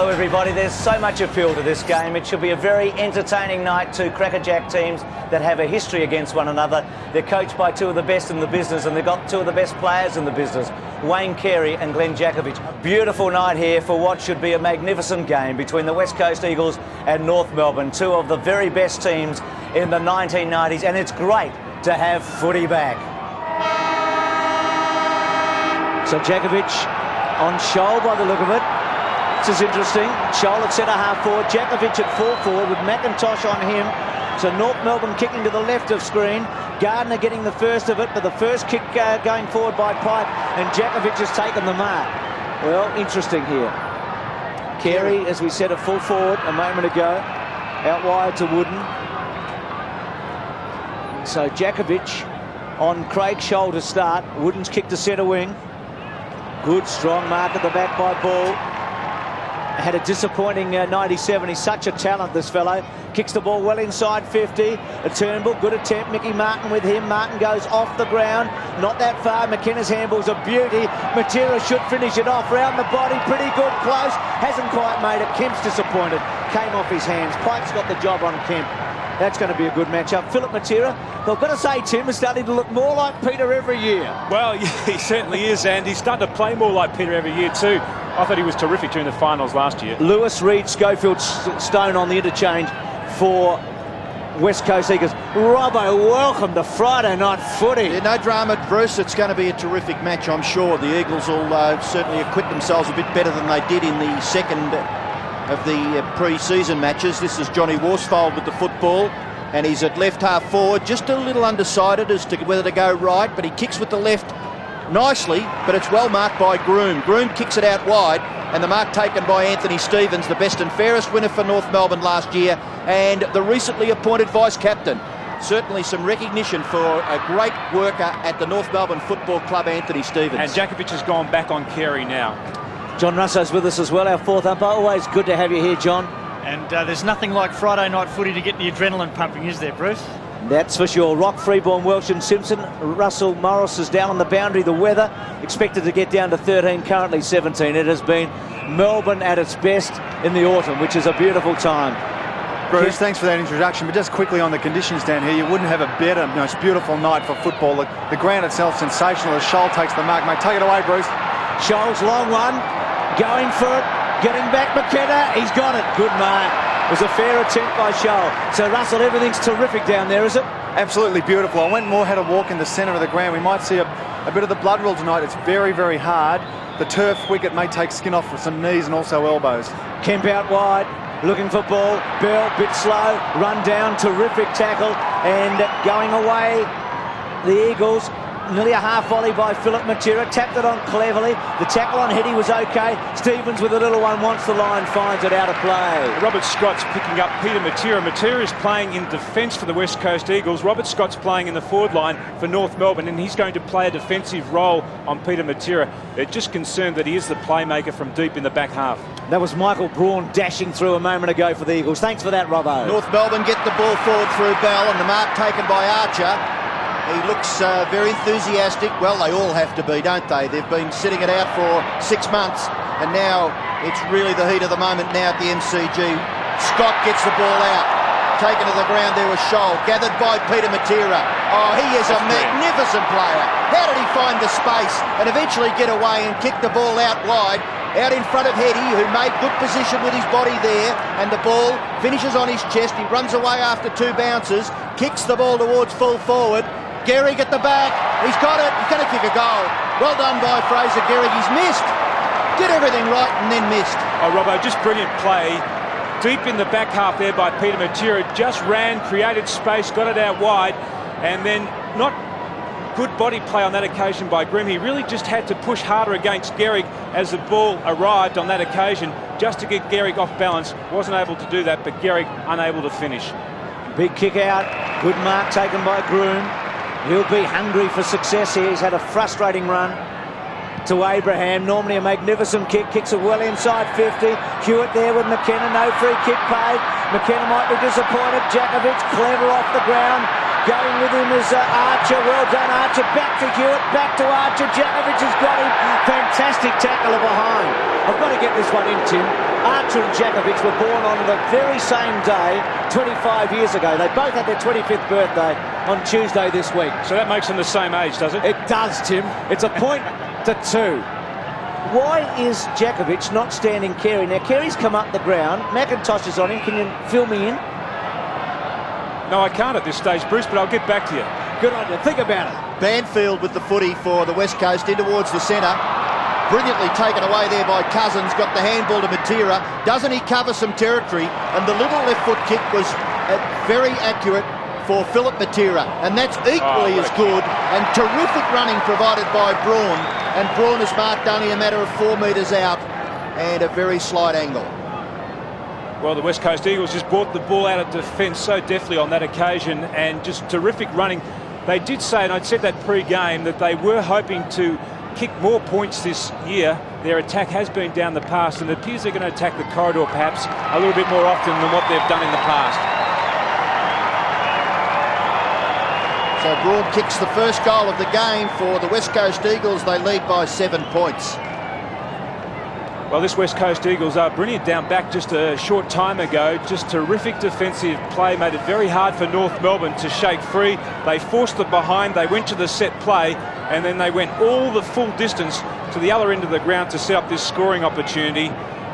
Hello everybody, there's so much appeal to this game. It should be a very entertaining night. Two crackerjack teams that have a history against one another. They're coached by two of the best in the business and they've got two of the best players in the business, Wayne Carey and Glenn Jakovich. A beautiful night here for what should be a magnificent game between the West Coast Eagles and North Melbourne, two of the very best teams in the 1990s, and it's great to have footy back. So Jakovich on Scholl by the look of it. This is interesting. Scholl at centre half forward, Jakovich at full forward with McIntosh on him. So North Melbourne kicking to the left of screen. Gardner getting the first of it, but the first kick going forward by Pipe, and Jakovich has taken the mark. Well, interesting here. Carey, as we said, at full forward a moment ago, out wide to Wooden. So Jakovich on Craig Scholl to start. Wooden's kick to centre wing. Good strong mark at the back by Ball. Had a disappointing 97. He's such a talent, this fellow. Kicks the ball well inside 50. A Turnbull, good attempt. Mickey Martin with him. Martin goes off the ground. Not that far. McKenna's handball's a beauty. Matera should finish it off. Round the body. Pretty good. Close. Hasn't quite made it. Kemp's disappointed. Came off his hands. Pike's got the job on Kemp. That's going to be a good matchup. Philip Matera, I've got to say, Tim, is starting to look more like Peter every year. Well, he certainly is, and he's starting to play more like Peter every year too. I thought he was terrific during the finals last year. Lewis, Reed, Schofield, Stone on the interchange for West Coast Eagles. Robbo, welcome to Friday night footy. Yeah, no drama, Bruce. It's going to be a terrific match, I'm sure. The Eagles will certainly acquit themselves a bit better than they did in the second of the pre-season matches. This is Johnny Worsfold with the football, and he's at left half forward, just a little undecided as to whether to go right, but he kicks with the left nicely, but it's well marked by Groom. Groom kicks it out wide, and the mark taken by Anthony Stevens, the best and fairest winner for North Melbourne last year, and the recently appointed vice-captain. Certainly some recognition for a great worker at the North Melbourne Football Club, Anthony Stevens. And Jakovich has gone back on Carey now. John Russo's with us as well, our fourth umpire. Always good to have you here, John. And there's nothing like Friday night footy to get the adrenaline pumping, is there, Bruce? That's for sure. Rock, Freeborn, Welsh and Simpson. Russell Morris is down on the boundary. The weather expected to get down to 13, currently 17. It has been Melbourne at its best in the autumn, which is a beautiful time. Bruce, thanks for that introduction, but just quickly on the conditions down here, you wouldn't have a better, most beautiful night for football. The ground itself sensational as Scholl takes the mark. Mate, take it away, Bruce. Scholl's long one, going for it, getting back McKenna. He's got it. Good mark. It was a fair attempt by Scholl. So, Russell, everything's terrific down there, is it? Absolutely beautiful. I went more had a walk in the centre of the ground. We might see a bit of the blood rule tonight. It's very, very hard. The turf wicket may take skin off with some knees and also elbows. Kemp out wide, looking for ball. Bell, bit slow, run down, terrific tackle, and going away, the Eagles. Nearly a half volley by Philip Matera, tapped it on cleverly. The tackle on Heady was okay. Stevens with a little one, wants the line, finds it out of play. Robert Scott's picking up Peter Matera. Matera is playing in defence for the West Coast Eagles. Robert Scott's playing in the forward line for North Melbourne, and he's going to play a defensive role on Peter Matera. They're just concerned that he is the playmaker from deep in the back half. That was Michael Braun dashing through a moment ago for the Eagles. Thanks for that, Robbo. North Melbourne get the ball forward through Bell, and the mark taken by Archer. He looks very enthusiastic. Well, they all have to be, don't they? They've been sitting it out for 6 months, and now it's really the heat of the moment now at the MCG. Scott gets the ball out. Taken to the ground there was Scholl, gathered by Peter Matera. Oh, he is a magnificent player. How did he find the space and eventually get away and kick the ball out wide, out in front of Heady, who made good position with his body there, and the ball finishes on his chest. He runs away after 2 bounces, kicks the ball towards full forward. Gehrig at the back, he's got it, he's going to kick a goal. Well done by Fraser Gehrig, he's missed. Did everything right and then missed. Oh, Robbo, just brilliant play. Deep in the back half there by Peter Matera, just ran, created space, got it out wide, and then not good body play on that occasion by Grimm. He really just had to push harder against Gehrig as the ball arrived on that occasion, just to get Gehrig off balance. Wasn't able to do that, but Gehrig unable to finish. Big kick out, good mark taken by Groom. He'll be hungry for success here. He's had a frustrating run to Abraham. Normally a magnificent kick. Kicks it well inside 50. Hewitt there with McKenna. No free kick paid. McKenna might be disappointed. Jakovich clever off the ground. Going with him is Archer. Well done, Archer. Back to Hewitt. Back to Archer. Jakovich has got him. Fantastic tackle behind. I've got to get this one in, Tim. Archer and Djakovic were born on the very same day 25 years ago. They both had their 25th birthday on Tuesday this week. So that makes them the same age, does it? It does, Tim. It's a point to 2. Why is Djakovic not standing Carey? Now, Carey's come up the ground. McIntosh is on him. Can you fill me in? No, I can't at this stage, Bruce, but I'll get back to you. Good on you. Think about it. Banfield with the footy for the West Coast in towards the centre. Brilliantly taken away there by Cousins. Got the handball to Matera. Doesn't he cover some territory? And the little left foot kick was very accurate for Philip Matera. And that's equally as good. And terrific running provided by Braun. And Braun is marked only a matter of 4 metres out. And a very slight angle. Well, the West Coast Eagles just brought the ball out of defence so deftly on that occasion, and just terrific running. They did say, and I'd said that pre-game, that they were hoping to kick more points this year. Their attack has been down the past, and it appears they're going to attack the corridor perhaps a little bit more often than what they've done in the past. So Braun kicks the first goal of the game for the West Coast Eagles. They lead by 7 points. Well, this West Coast Eagles are brilliant down back just a short time ago. Just terrific defensive play, made it very hard for North Melbourne to shake free. They forced it behind, they went to the set play, and then they went all the full distance to the other end of the ground to set up this scoring opportunity.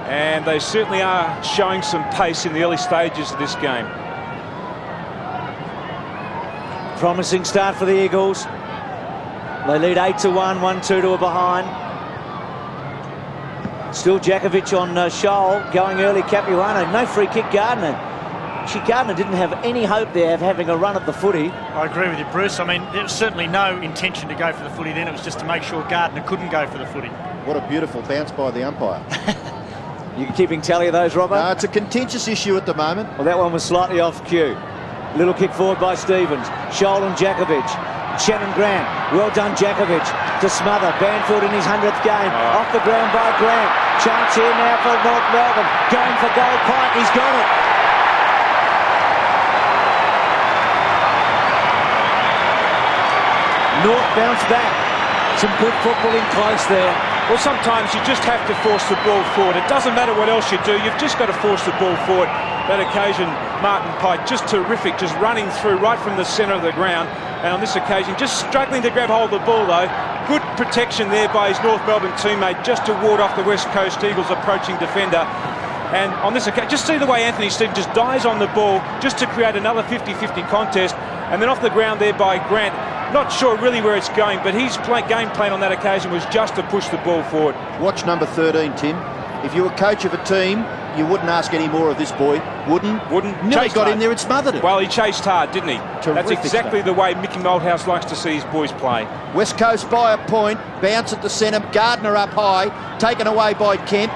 And they certainly are showing some pace in the early stages of this game. Promising start for the Eagles. They lead 8-1, 1-2 to a behind. Still Djakovic on Scholl, going early Capuano. No free kick, Gardner. Gardner didn't have any hope there of having a run at the footy. I agree with you, Bruce. I mean, there was certainly no intention to go for the footy then. It was just to make sure Gardner couldn't go for the footy. What a beautiful bounce by the umpire. You keeping tally of those, Robert? No, it's a contentious issue at the moment. Well, that one was slightly off cue. Little kick forward by Stevens. Scholl and Djakovic. Shannon Grant. Well done, Djakovic. To smother. Banfield in his 100th game. Off the ground by Grant. Chance here now for North Melbourne. Going for goal. Pike. He's got it. North bounce back. Some good footballing close there. Well, sometimes you just have to force the ball forward. It doesn't matter what else you do. You've just got to force the ball forward. That occasion, Martin Pike, just terrific, just running through right from the centre of the ground. And on this occasion, just struggling to grab hold of the ball, though. Good protection there by his North Melbourne teammate, just to ward off the West Coast Eagles approaching defender. And on this occasion, just see the way Anthony Stevens just dies on the ball, just to create another 50-50 contest. And then off the ground there by Grant. Not sure really where it's going, but his game plan on that occasion was just to push the ball forward. Watch number 13, Tim. If you were coach of a team, you wouldn't ask any more of this boy. Wouldn't. Nearly got in there and smothered it. Well, he chased hard, didn't he? Terrific. That's exactly the way Mickey Malthouse likes to see his boys play. West Coast by a point. Bounce at the centre. Gardner up high. Taken away by Kemp.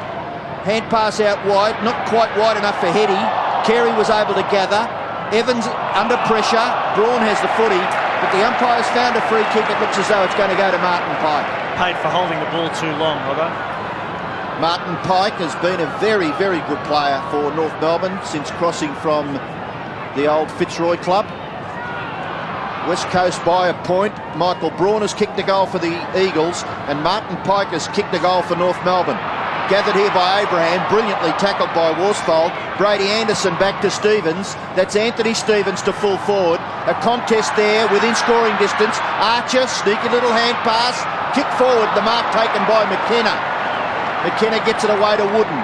Hand pass out wide. Not quite wide enough for Heady. Carey was able to gather. Evans under pressure. Braun has the footy. But the umpire's found a free kick. It looks as though it's going to go to Martin Pike. Paid for holding the ball too long, Robbo. Martin Pike has been a very, very good player for North Melbourne since crossing from the old Fitzroy club. West Coast by a point. Michael Braun has kicked a goal for the Eagles, and Martin Pike has kicked a goal for North Melbourne. Gathered here by Abraham, brilliantly tackled by Worsfold. Brady Anderson back to Stevens. That's Anthony Stevens to full forward. A contest there within scoring distance. Archer, sneaky little hand pass. Kick forward, the mark taken by McKenna. McKenna gets it away to Wooden.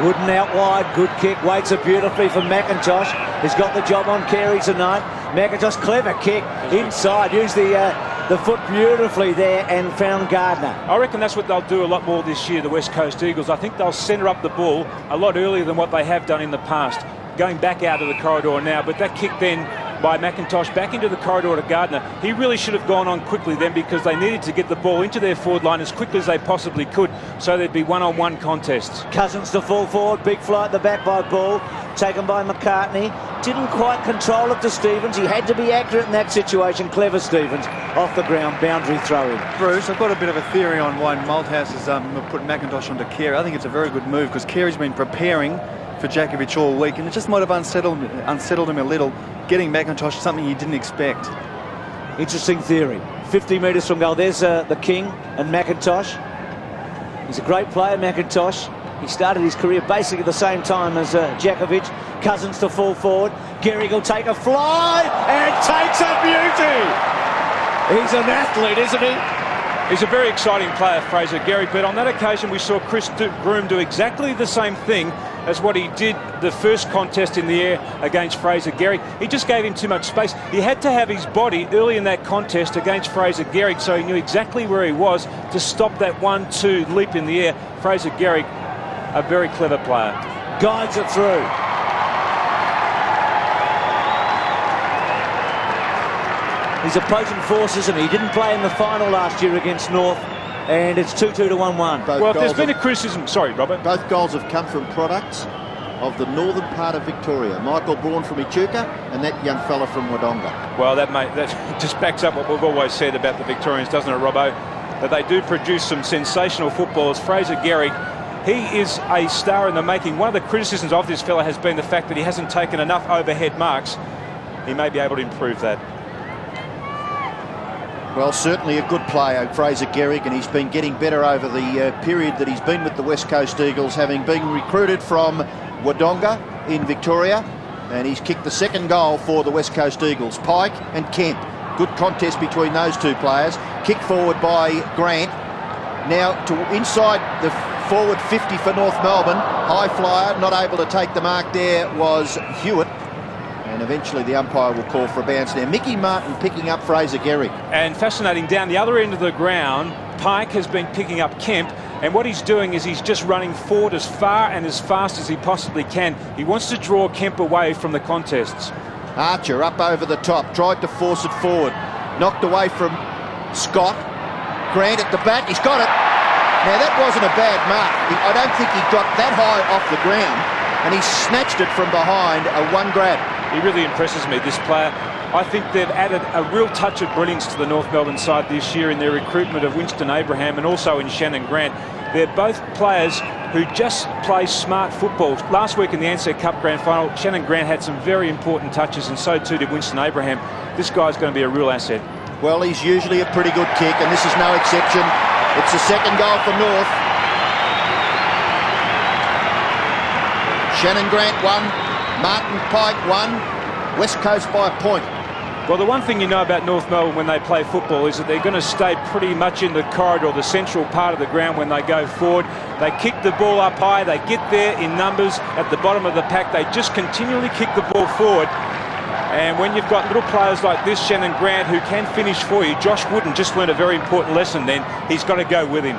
Wooden out wide, good kick, waits it beautifully for McIntosh. He's got the job on Carey tonight. McIntosh, clever kick inside, used the foot beautifully there and found Gardner. I reckon that's what they'll do a lot more this year, the West Coast Eagles. I think they'll centre up the ball a lot earlier than what they have done in the past. Going back out of the corridor now, but that kick then by McIntosh back into the corridor to Gardner, he really should have gone on quickly then, because they needed to get the ball into their forward line as quickly as they possibly could, so there'd be one-on-one contests. Cousins to full forward, big fly at the back by Ball, taken by McCartney. Didn't quite control it to Stevens. He had to be accurate in that situation. Clever Stevens off the ground, boundary throw in. Bruce, I've got a bit of a theory on why Malthouse has put McIntosh onto Carey. I think it's a very good move, because Carey's been preparing for Djakovic all week, and it just might have unsettled him a little, getting McIntosh something he didn't expect. Interesting theory. 50 metres from goal. There's the King and McIntosh. He's a great player, McIntosh. He started his career basically at the same time as Djakovic. Cousins to full forward. Gehrig will take a fly and takes a beauty. He's an athlete, isn't he? He's a very exciting player, Fraser Gehrig, but on that occasion we saw Chris Groom do exactly the same thing as what he did the first contest in the air against Fraser Gehrig. He just gave him too much space. He had to have his body early in that contest against Fraser Gehrig, so he knew exactly where he was to stop that 1-2 leap in the air. Fraser Gehrig, a very clever player. Guides it through. He's a potent force, isn't he? He didn't play in the final last year against North, and it's 2-2 to 1-1. Well, if there's been a criticism... Sorry, Robert. Both goals have come from products of the northern part of Victoria. Michael Braun from Echuca and that young fella from Wodonga. Well, that just backs up what we've always said about the Victorians, doesn't it, Robbo? That they do produce some sensational footballers. Fraser Gehrig, he is a star in the making. One of the criticisms of this fella has been the fact that he hasn't taken enough overhead marks. He may be able to improve that. Well, certainly a good player, Fraser Gehrig, and he's been getting better over the period that he's been with the West Coast Eagles, having been recruited from Wodonga in Victoria, and he's kicked the second goal for the West Coast Eagles. Pike and Kemp, good contest between those two players. Kick forward by Grant. Now to inside the forward 50 for North Melbourne. High flyer, not able to take the mark there was Hewitt. And eventually the umpire will call for a bounce. Now Mickey Martin picking up Fraser Gehrig. And fascinating, down the other end of the ground, Pike has been picking up Kemp, and what he's doing is he's just running forward as far and as fast as he possibly can. He wants to draw Kemp away from the contests. Archer up over the top, tried to force it forward. Knocked away from Scott. Grant at the back, he's got it. Now that wasn't a bad mark. I don't think he got that high off the ground, and he snatched it from behind a one grab. He really impresses me, this player. I think they've added a real touch of brilliance to the North Melbourne side this year in their recruitment of Winston Abraham and also in Shannon Grant. They're both players who just play smart football. Last week in the Ansett Cup Grand Final, Shannon Grant had some very important touches, and so too did Winston Abraham. This guy's going to be a real asset. Well, he's usually a pretty good kick, and this is no exception. It's the second goal for North. Shannon Grant won. Martin Pike won. West Coast by a point. Well, the one thing you know about North Melbourne when they play football is that they're going to stay pretty much in the corridor, the central part of the ground when they go forward. They kick the ball up high. They get there in numbers at the bottom of the pack. They just continually kick the ball forward. And when you've got little players like this, Shannon Grant, who can finish for you, Josh Wooden just learned a very important lesson then. He's got to go with him.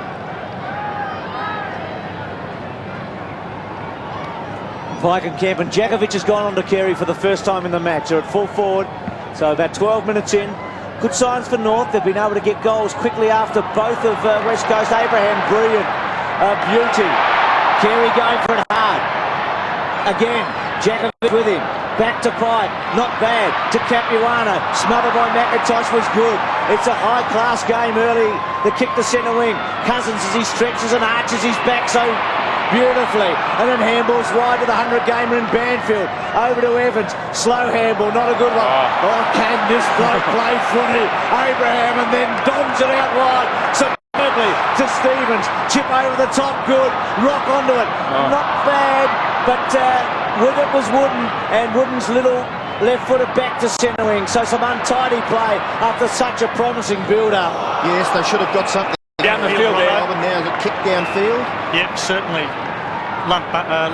Pike and Kemp, and Djakovic has gone on to Carey for the first time in the match. They're at full forward, so about 12 minutes in. Good signs for North. They've been able to get goals quickly after both of West Coast. Abraham, brilliant. Beauty. Carey going for it hard. Again, Djakovic with him. Back to Pike. Not bad. To Capuana. Smothered by McIntosh was good. It's a high-class game early. The kick to centre wing. Cousins as he stretches and arches his back so beautifully, and then handballs wide to the 100-gamer in Banfield. Over to Evans, slow handball, not a good one. Oh, can this bloke play footy? Abraham, and then dongs it out wide superbly to Stevens. Chip over the top, good. Rock onto it, not bad, but with it was Wooden, and Wooden's little left footed back to centre wing. So some untidy play after such a promising build-up. Yes, they should have got something Down the field there. Now the kick downfield. Yep, certainly.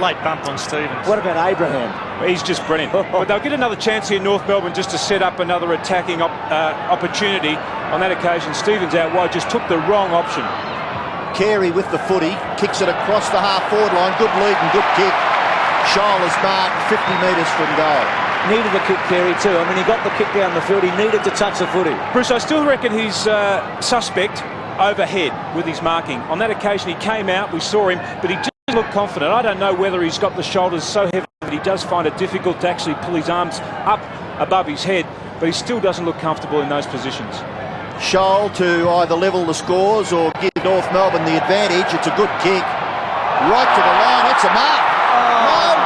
Late bump on Stevens. What about Abraham? He's just brilliant. But they'll get another chance here, North Melbourne, just to set up another attacking opportunity. On that occasion, Stevens out wide just took the wrong option. Carey with the footy, kicks it across the half-forward line. Good lead and good kick. Scholl is marked 50 metres from goal. Needed the kick, Carey, too. I mean, he got the kick down the field. He needed to touch the footy. Bruce, I still reckon he's suspect overhead with his marking. On that occasion, he came out, we saw him, but he just looked confident. I don't know whether he's got the shoulders so heavy that he does find it difficult to actually pull his arms up above his head, but he still doesn't look comfortable in those positions. Scholl to either level the scores or give North Melbourne the advantage. It's a good kick. Right to the line, that's a mark. No.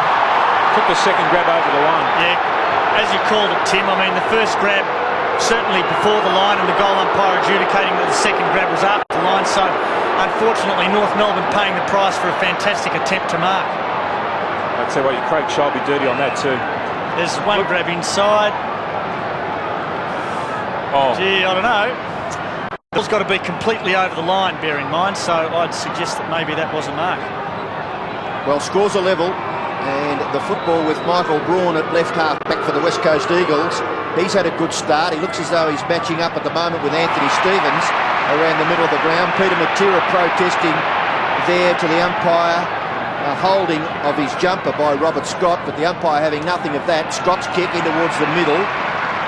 Took the second grab over the line. Yeah, as you called it, Tim, I mean, the first grab certainly before the line, and the goal umpire adjudicating that the second grab was after the line. So, unfortunately, North Melbourne paying the price for a fantastic attempt to mark. I'd say, well, Craig Shaw will be dirty on that too. There's one grab inside. Oh. Gee, I don't know. Ball's got to be completely over the line, bear in mind, so I'd suggest that maybe that was a mark. Well, scores are level, and the football with Michael Braun at left half back for the West Coast Eagles. He's had a good start. He looks as though he's matching up at the moment with Anthony Stevens around the middle of the ground. Peter Matera protesting there to the umpire, holding of his jumper by Robert Scott, but the umpire having nothing of that. Scott's kick in towards the middle.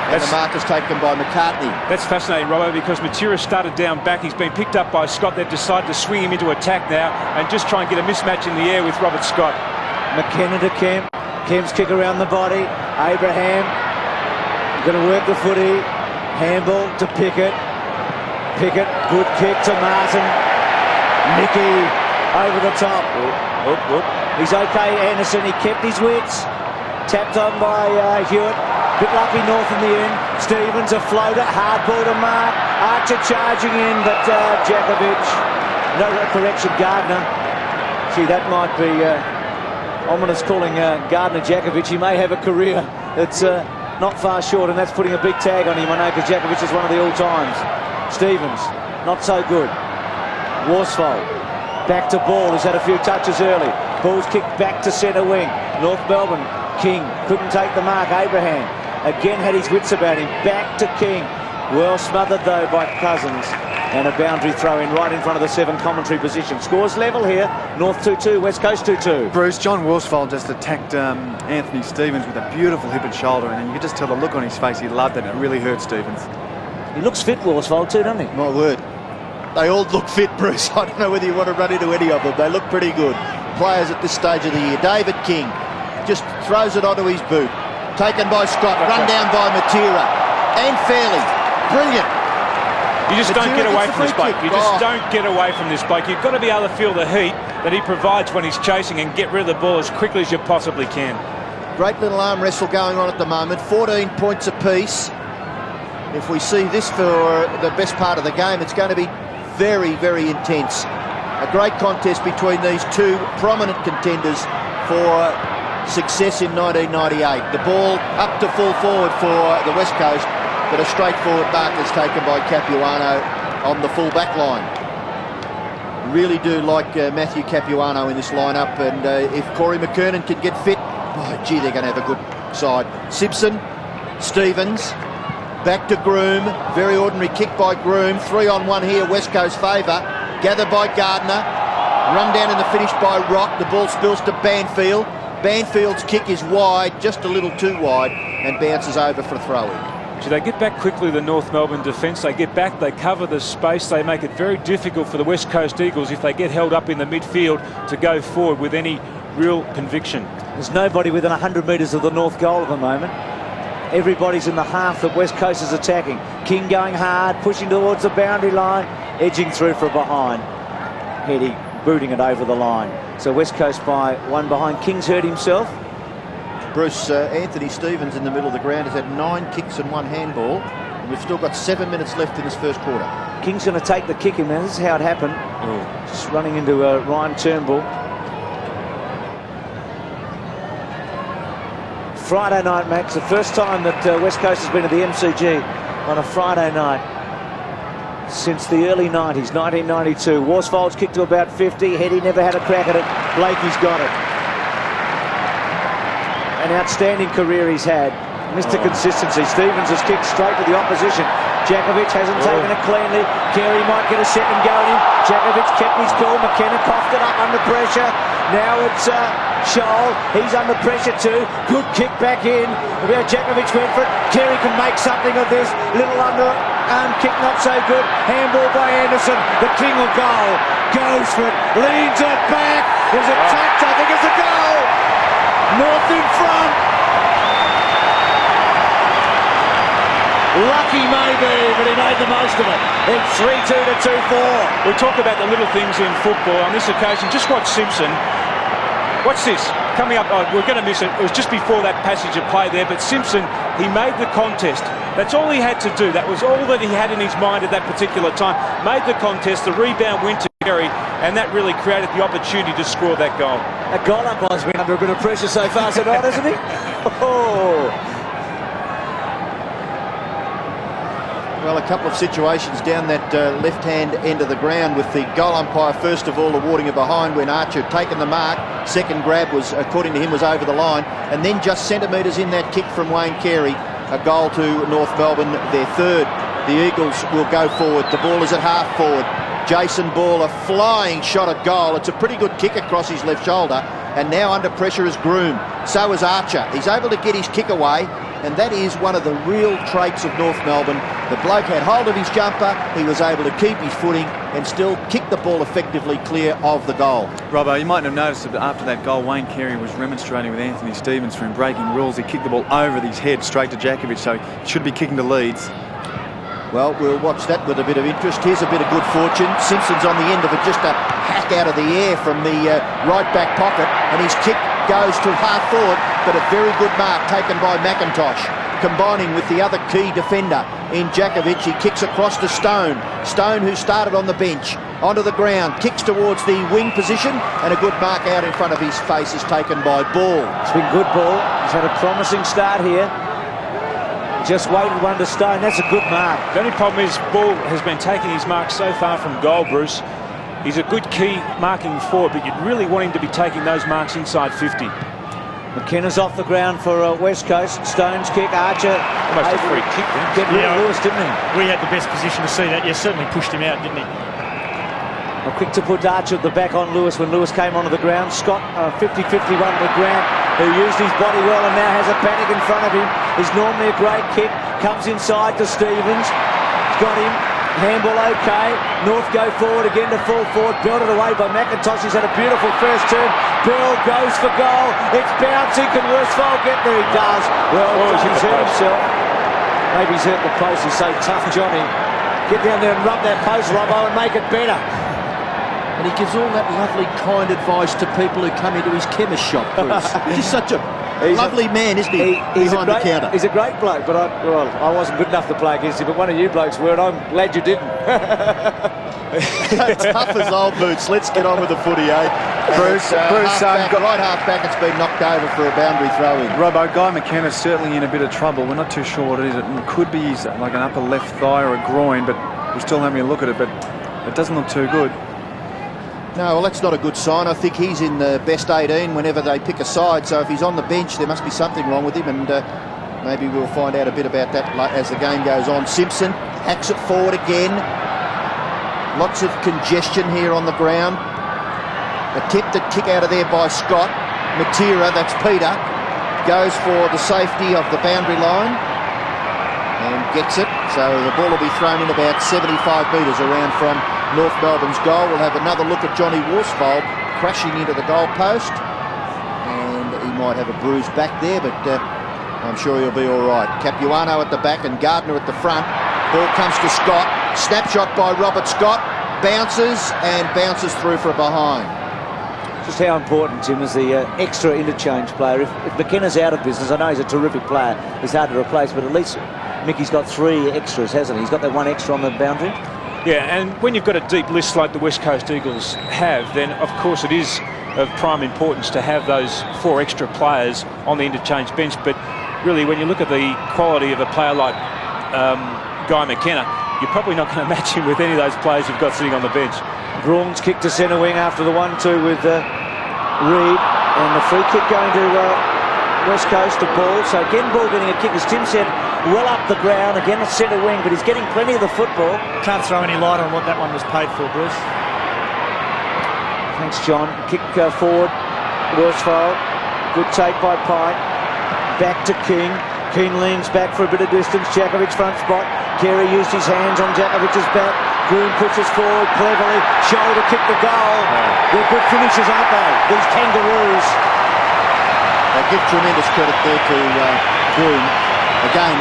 And the mark is taken by McCartney. That's fascinating, Robbo, because Matera started down back. He's been picked up by Scott. They've decided to swing him into attack now and just try and get a mismatch in the air with Robert Scott. McKenna to Kemp. Kemp's kick around the body. Abraham going to work the footy. Handball to Pickett. Pickett, good kick to Martin. Mickey over the top. Whoop, whoop. He's okay, Anderson. He kept his wits. Tapped on by Hewitt. Bit lucky North in the end. Stevens a floater, hard ball to mark. Archer charging in, but Jakovic. No correction, Gardner. Gee, that might be ominous calling Gardner Jakovic. He may have a career that's not far short, and that's putting a big tag on him. I know, because Jakovic is one of the all-times. Stevens, not so good. Worsfold, back to Ball, who's had a few touches early. Ball's kicked back to centre wing. North Melbourne, King couldn't take the mark. Abraham again had his wits about him. Back to King. Well smothered though by Cousins. And a boundary throw in right in front of the 7 commentary position. Scores level here. North 2-2, West Coast 2-2. Bruce, John Worsfold just attacked Anthony Stevens with a beautiful hip and shoulder, and you could just tell the look on his face. He loved it, and it really hurt Stevens. He looks fit, Worsfold, too, doesn't he? My word. They all look fit, Bruce. I don't know whether you want to run into any of them. They look pretty good. Players at this stage of the year. David King just throws it onto his boot. Taken by Scott, run down by Matera. And Fairley. Brilliant. You just Matera don't get away gets from the this free bloke. kick. You just don't get away from this bloke. You've got to be able to feel the heat that he provides when he's chasing and get rid of the ball as quickly as you possibly can. Great little arm wrestle going on at the moment. 14 points apiece. If we see this for the best part of the game, it's going to be very, very intense. A great contest between these two prominent contenders for success in 1998. The ball up to full forward for the West Coast, but a straightforward mark is taken by Capuano on the full back line. Really do like Matthew Capuano in this lineup, and if Corey McKernan can get fit, oh, gee, they're going to have a good side. Simpson, Stevens, back to Groom, very ordinary kick by Groom, 3-on-1 here, West Coast favour, gathered by Gardner, run down in the finish by Rock, the ball spills to Banfield. Banfield's kick is wide, just a little too wide, and bounces over for a throw-in. So they get back quickly, the North Melbourne defence. They get back, they cover the space, they make it very difficult for the West Coast Eagles, if they get held up in the midfield, to go forward with any real conviction. There's nobody within 100 metres of the North goal at the moment. Everybody's in the half that West Coast is attacking. King going hard, pushing towards the boundary line, edging through from behind. Heady booting it over the line. So West Coast by 1 behind. King's hurt himself. Bruce, Anthony Stevens in the middle of the ground has had 9 kicks and 1 handball. And we've still got 7 minutes left in this first quarter. King's going to take the kick in there. This is how it happened. Just running into Ryan Turnbull. Friday night, Max. The first time that West Coast has been at the MCG on a Friday night since the early 90s, 1992. Worsfold's kicked to about 50. Heady never had a crack at it. Blakey's got it. An outstanding career he's had. Mr. Consistency. Stevens has kicked straight to the opposition. Jakovic hasn't taken it cleanly. Carey might get a second go at him. Jakovic kept his cool. McKenna coughed it up under pressure. Now it's Scholl. He's under pressure too. Good kick back in. Jakovic went for it. Carey can make something of this. Little underarm kick, not so good. Handball by Anderson. The king will goal. Goes for it. Leans it back. Is it touch? I think it's a goal. North in front. Lucky maybe, but he made the most of it. It's 3-2 to 2-4. We talk about the little things in football. On this occasion, just watch Simpson. What's this? Coming up, we're going to miss it. It was just before that passage of play there, but Simpson He made the contest. That's all he had to do. That was all that he had in his mind at that particular time. Made the contest, the rebound went to Kerry, and that really created the opportunity to score that goal. That goal umpire's been under a bit of pressure so far tonight, hasn't he? Oh. Well, a couple of situations down that left-hand end of the ground with the goal umpire first of all awarding a behind when Archer had taken the mark. Second grab was, according to him, was over the line, and then just centimetres in that kick from Wayne Carey, a goal to North Melbourne, their third. The Eagles will go forward. The ball is at half forward. Jason Ball, a flying shot at goal. It's a pretty good kick across his left shoulder, and now under pressure is Groom. So is Archer. He's able to get his kick away, and that is one of the real traits of North Melbourne. The bloke had hold of his jumper, he was able to keep his footing and still kick the ball effectively clear of the goal. Robbo, you might have noticed that after that goal, Wayne Carey was remonstrating with Anthony Stevens for him breaking rules. He kicked the ball over his head straight to Djakovic, so he should be kicking to Leeds. Well, we'll watch that with a bit of interest. Here's a bit of good fortune. Simpson's on the end of it, just a hack out of the air from the right back pocket, and his kick goes to half forward, but a very good mark taken by McIntosh. Combining with the other key defender in Djakovic, he kicks across to Stone. Stone, who started on the bench, onto the ground, kicks towards the wing position, and a good mark out in front of his face is taken by Ball. It's been good, Ball. He's had a promising start here. Just waited one to Stone. That's a good mark. The only problem is Ball has been taking his mark so far from goal, Bruce. He's a good key marking forward, but you'd really want him to be taking those marks inside 50. McKenna's off the ground for West Coast. Stone's kick, Archer. Almost a free kick then. Get rid of Lewis, didn't he? We had the best position to see that. Yeah, certainly pushed him out, didn't he? Well, quick to put Archer at the back on Lewis when Lewis came onto the ground. Scott, 50-51 to Grant, who used his body well and now has a panic in front of him. Is normally a great kick. Comes inside to Stevens. He's got him. Handball okay. North go forward again to full forward. Belted away by McIntosh. He's had a beautiful first turn. Bell goes for goal. It's bouncing. Can Worsfold get there? He does. Well, he's hurt himself. Maybe he's hurt the post. He's so tough, Johnny. Get down there and rub that post, Robbo, and make it better. And he gives all that lovely, kind advice to people who come into his chemist shop, Bruce. He's such a lovely man, isn't he? Behind the counter. He's a great bloke, but I wasn't good enough to play against him, but one of you blokes were, and I'm glad you didn't. Tough as old boots. Let's get on with the footy, eh? Bruce, right half back, it's been knocked over for a boundary throw in. Robbo, Guy McKenna's certainly in a bit of trouble. We're not too sure what it is. It could be like an upper left thigh or a groin, but we're still having a look at it, but it doesn't look too good. No, well, that's not a good sign. I think he's in the best 18 whenever they pick a side, so if he's on the bench, there must be something wrong with him, and maybe we'll find out a bit about that as the game goes on. Simpson hacks it forward again. Lots of congestion here on the ground. Attempted kick out of there by Scott. Matera, that's Peter, goes for the safety of the boundary line and gets it. So the ball will be thrown in about 75 metres around from North Melbourne's goal. We'll have another look at Johnny Worsfold crashing into the goal post, and he might have a bruised back there, but I'm sure he'll be all right. Capuano at the back and Gardner at the front. Ball comes to Scott. Snapshot by Robert Scott. Bounces and bounces through for a behind. Just how important, Tim, is the extra interchange player. If McKenna's out of business, I know he's a terrific player. He's hard to replace, but at least Mickey's got 3 extras, hasn't he? He's got that 1 extra on the boundary. Yeah, and when you've got a deep list like the West Coast Eagles have, then of course it is of prime importance to have those 4 extra players on the interchange bench. But really, when you look at the quality of a player like Guy McKenna, you're probably not going to match him with any of those players you've got sitting on the bench. Braun's kick to centre wing after the 1-2 with Reid, and the free kick going to West Coast to Ball. So again, Ball getting a kick, as Tim said, well up the ground. Again, a centre wing, but he's getting plenty of the football. Can't throw any light on what that one was paid for, Bruce. Thanks, John. Kick forward, Worsfold. Good take by Pike. Back to King. King leans back for a bit of distance. Djakovic front spot. Carey used his hands on Djakovic's back. Groom pushes forward cleverly. Shoulder kick the goal. They're good finishers, aren't they? These kangaroos. They give tremendous credit there to Groom. Again,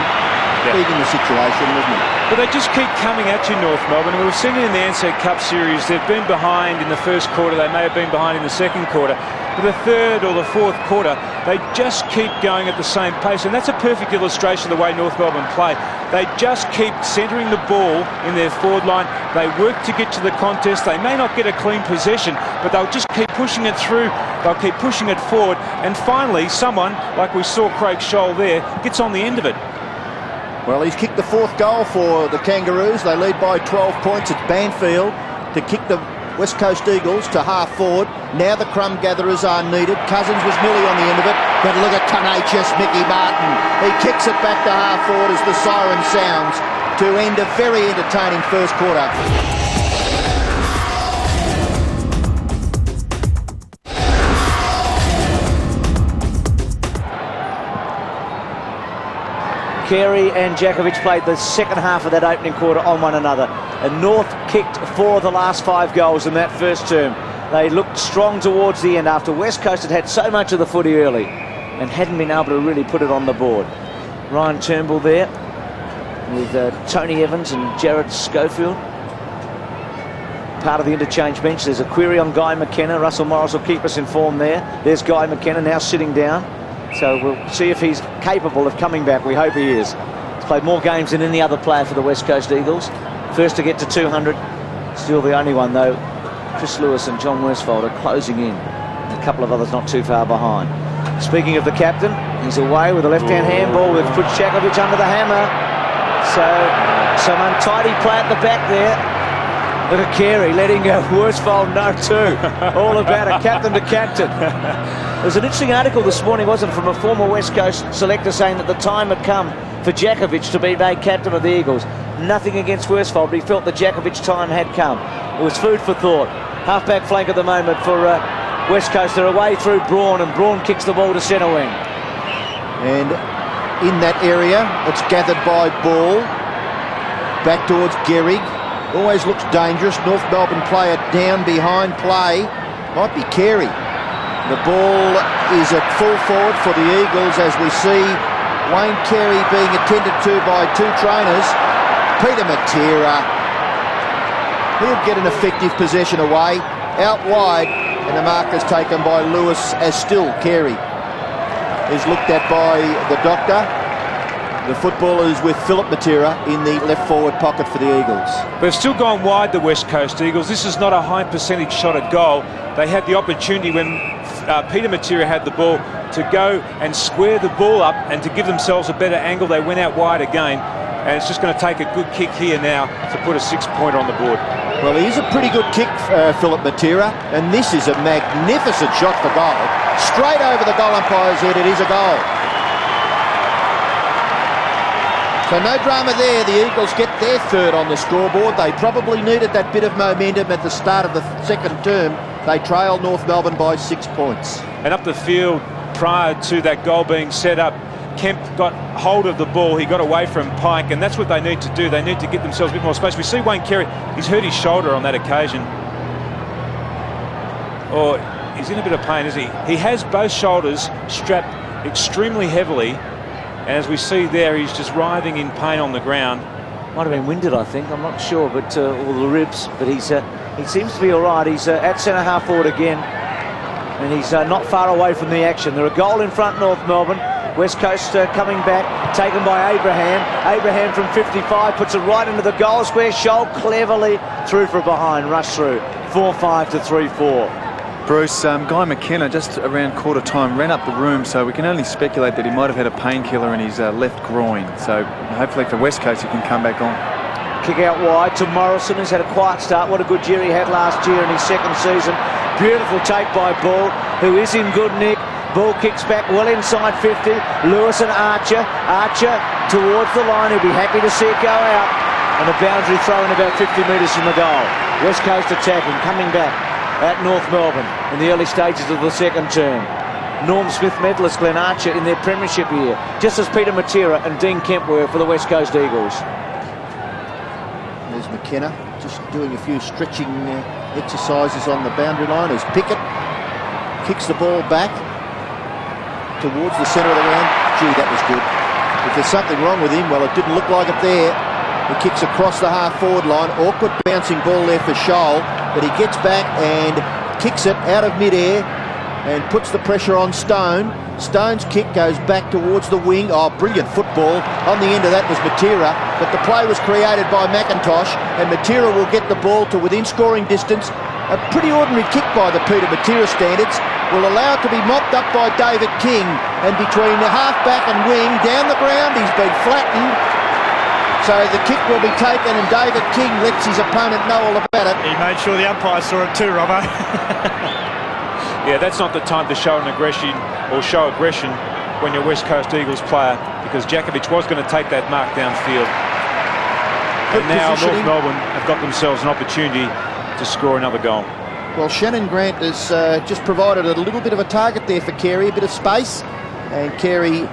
being the situation, wasn't it? But they just keep coming at you, North Melbourne. We've seen it in the Ansett Cup series. They've been behind in the first quarter. They may have been behind in the second quarter. But the third or the fourth quarter, they just keep going at the same pace. And that's a perfect illustration of the way North Melbourne play. They just keep centering the ball in their forward line. They work to get to the contest. They may not get a clean possession, but they'll just keep pushing it through. They'll keep pushing it forward. And finally, someone, like we saw Craig Scholl there, gets on the end of it. Well, he's kicked the fourth goal for the Kangaroos. They lead by 12 points at Banfield to kick the West Coast Eagles to half forward. Now the crumb gatherers are needed. Cousins was nearly on the end of it, but look at tenacious Mickey Martin. He kicks it back to half forward as the siren sounds to end a very entertaining first quarter. Carey and Djakovic played the second half of that opening quarter on one another. And North kicked 4 of the last 5 goals in that first term. They looked strong towards the end after West Coast had had so much of the footy early and hadn't been able to really put it on the board. Ryan Turnbull there with Tony Evans and Jared Schofield. Part of the interchange bench. There's a query on Guy McKenna. Russell Morris will keep us informed there. There's Guy McKenna now sitting down. So we'll see if he's capable of coming back. We hope he is. He's played more games than any other player for the West Coast Eagles. First to get to 200. Still the only one, though. Chris Lewis and John Worsfold are closing in. A couple of others not too far behind. Speaking of the captain, he's away with a left-hand handball, which puts Djakovic under the hammer. So some untidy play at the back there. Look at Carey letting Worsfold know too. All about a captain to captain. There's an interesting article this morning, wasn't it, from a former West Coast selector saying that the time had come for Djakovic to be made captain of the Eagles. Nothing against Worsfold, but he felt the Djakovic time had come. It was food for thought. Half-back flank at the moment for West Coast. They're away through Braun, and Braun kicks the ball to centre wing. And in that area, it's gathered by Ball. Back towards Gehrig. Always looks dangerous. North Melbourne player down behind play. Might be Carey. The ball is at full forward for the Eagles as we see Wayne Carey being attended to by 2 trainers. Peter Matera. He'll get an effective possession away. Out wide, and the mark is taken by Lewis as still Carey is looked at by the doctor. The footballer is with Philip Matera in the left forward pocket for the Eagles. They've still gone wide, the West Coast Eagles. This is not a high percentage shot at goal. They had the opportunity when Peter Matera had the ball to go and square the ball up and to give themselves a better angle. They went out wide again, and it's just going to take a good kick here now to put a 6-pointer on the board. Well, he is a pretty good kick, Philip Matera, and this is a magnificent shot for goal. Straight over the goal umpire's head, it is a goal. So no drama there. The Eagles get their third on the scoreboard. They probably needed that bit of momentum at the start of the second term. They trailed North Melbourne by 6 points. And up the field, prior to that goal being set up, Kemp got hold of the ball. He got away from Pike, and that's what they need to do. They need to get themselves a bit more space. We see Wayne Carey, he's hurt his shoulder on that occasion. Or he's in a bit of pain, isn't he? He has both shoulders strapped extremely heavily. And as we see there, he's just writhing in pain on the ground. Might have been winded, I think. I'm not sure, but all the ribs. But he seems to be all right. He's at centre half forward again, and he's not far away from the action. They're a goal in front, North Melbourne. West Coast coming back, taken by Abraham. Abraham from 55 puts it right into the goal square. Scholl cleverly through from behind, rush through. 4-5 to 3-4. Bruce, Guy McKenna just around quarter time ran up the room, so we can only speculate that he might have had a painkiller in his left groin. So hopefully for West Coast he can come back on. Kick out wide to Morrison, who's had a quiet start. What a good year he had last year in his second season. Beautiful take by Ball, who is in good nick. Ball kicks back well inside 50. Lewis and Archer. Archer towards the line. He'll be happy to see it go out. And a boundary throw in about 50 metres from the goal. West Coast attacking, coming back at North Melbourne in the early stages of the second term. Norm Smith medalist Glenn Archer in their premiership year, just as Peter Matera and Dean Kemp were for the West Coast Eagles. There's McKenna just doing a few stretching exercises on the boundary line as Pickett kicks the ball back towards the centre of the ground. Gee, that was good. If there's something wrong with him, well, it didn't look like it there. He kicks across the half-forward line. Awkward bouncing ball there for Scholl, but he gets back and kicks it out of mid-air and puts the pressure on Stone. Stone's kick goes back towards the wing. Oh, brilliant football. On the end of that was Matera, but the play was created by McIntosh, and Matera will get the ball to within scoring distance. A pretty ordinary kick by the Peter Matera standards will allow it to be mopped up by David King, and between the half-back and wing, down the ground, he's been flattened. So the kick will be taken, and David King lets his opponent know all about it. He made sure the umpire saw it too, Robbo. Yeah, that's not the time to show an aggression or show aggression when you're West Coast Eagles player, because Djakovic was going to take that mark downfield. And now North Melbourne have got themselves an opportunity to score another goal. Well, Shannon Grant has just provided a little bit of a target there for Carey, a bit of space, and Carey,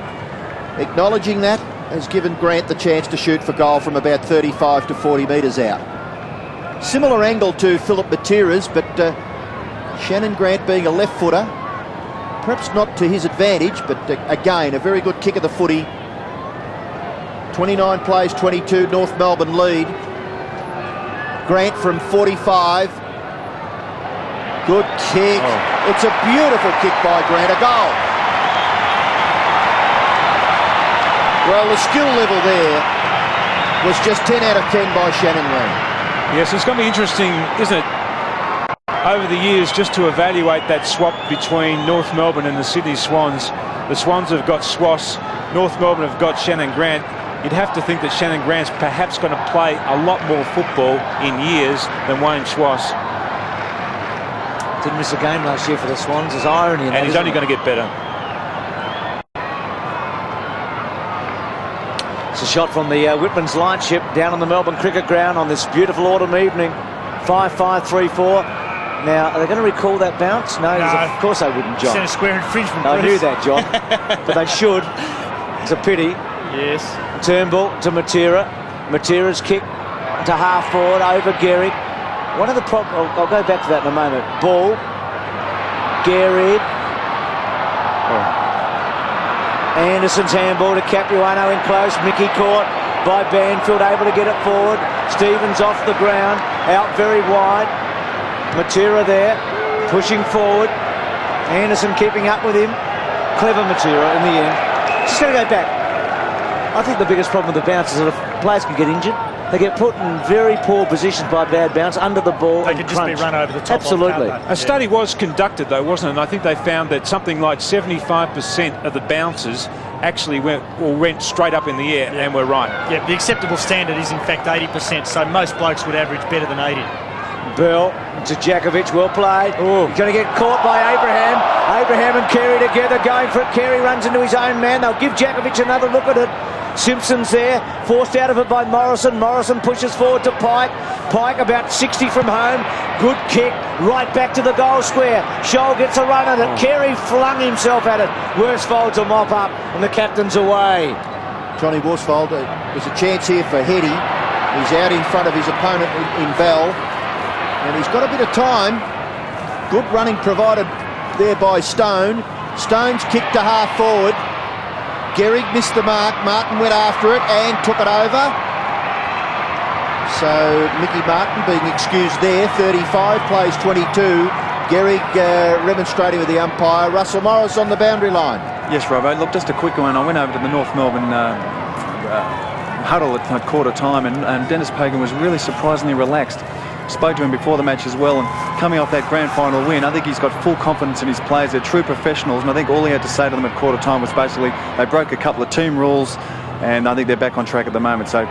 acknowledging that, has given Grant the chance to shoot for goal from about 35 to 40 metres out. Similar angle to Philip Matera's, but Shannon Grant being a left footer, perhaps not to his advantage, but again, a very good kick of the footy. 29 plays 22, North Melbourne lead. Grant from 45. Good kick. Oh. It's a beautiful kick by Grant, a goal. Well, the skill level there was just 10 out of 10 by Shannon Grant. Yes, it's going to be interesting, isn't it, over the years, just to evaluate that swap between North Melbourne and the Sydney Swans. The Swans have got Swass, North Melbourne have got Shannon Grant. You'd have to think that Shannon Grant's perhaps going to play a lot more football in years than Wayne Swass. Didn't miss a game last year for the Swans. There's irony in that, and he's only going to get better. It's a shot from the Whitman's Lightship down on the Melbourne Cricket Ground on this beautiful autumn evening. 5-5-3-4. Now, are they going to recall that bounce? No, of course they wouldn't, John. Centre square infringement. I knew that, John. But they should. It's a pity. Yes. Turnbull to Matera. Matera's kick to half forward over Gehrig. One of the problems, I'll go back to that in a moment. Ball. Gehrig. Anderson's handball to Capuano in close. Mickey caught by Banfield, able to get it forward. Stevens off the ground, out very wide. Matera there, pushing forward. Anderson keeping up with him. Clever Matera in the end. Just going to go back. I think the biggest problem with the bounce is that if players can get injured, they get put in very poor positions by bad bounce, under the ball. They could just be run over the top. Absolutely. A study was conducted, though, wasn't it? And I think they found that something like 75% of the bounces actually went straight up in the air and were right. Yeah, the acceptable standard is in fact 80%, so most blokes would average better than 80. Bell to Djakovic, well played. Ooh. He's going to get caught by Abraham. Abraham and Carey together, going for it. Carey runs into his own man. They'll give Djakovic another look at it. Simpson's there, forced out of it by Morrison. Morrison pushes forward to Pike. Pike about 60 from home. Good kick, right back to the goal square. Scholl gets a run at it. Carey flung himself at it. Worsfold to mop up, and the captain's away. Johnny Worsfold, there's a chance here for Heady. He's out in front of his opponent in Val, and he's got a bit of time. Good running provided there by Stone. Stone's kick to half forward. Gehrig missed the mark. Martin went after it and took it over. So Mickey Martin being excused there. 35 plays 22. Gehrig remonstrating with the umpire. Russell Morris on the boundary line. Yes, Robbo. Look, just a quick one. I went over to the North Melbourne huddle at quarter time, and Dennis Pagan was really surprisingly relaxed. Spoke to him before the match as well, and coming off that grand final win, I think he's got full confidence in his players. They're true professionals, and I think all he had to say to them at quarter time was basically they broke a couple of team rules, and I think they're back on track at the moment. So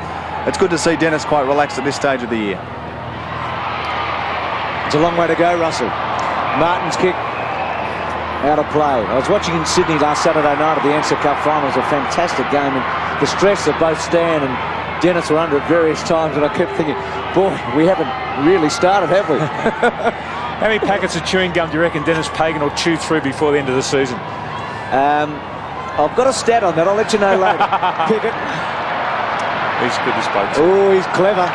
it's good to see Dennis quite relaxed at this stage of the year. It's a long way to go, Russell. Martin's kick out of play. I was watching in Sydney last Saturday night at the Answer Cup final. It was a fantastic game, and the stress of both Stan and Dennis were under at various times, and I kept thinking, boy, we haven't really started, have we? How many packets of chewing gum do you reckon Dennis Pagan will chew through before the end of the season? I've got a stat on that. I'll let you know later. Pickett. He's good, this bloke. Oh, he's clever.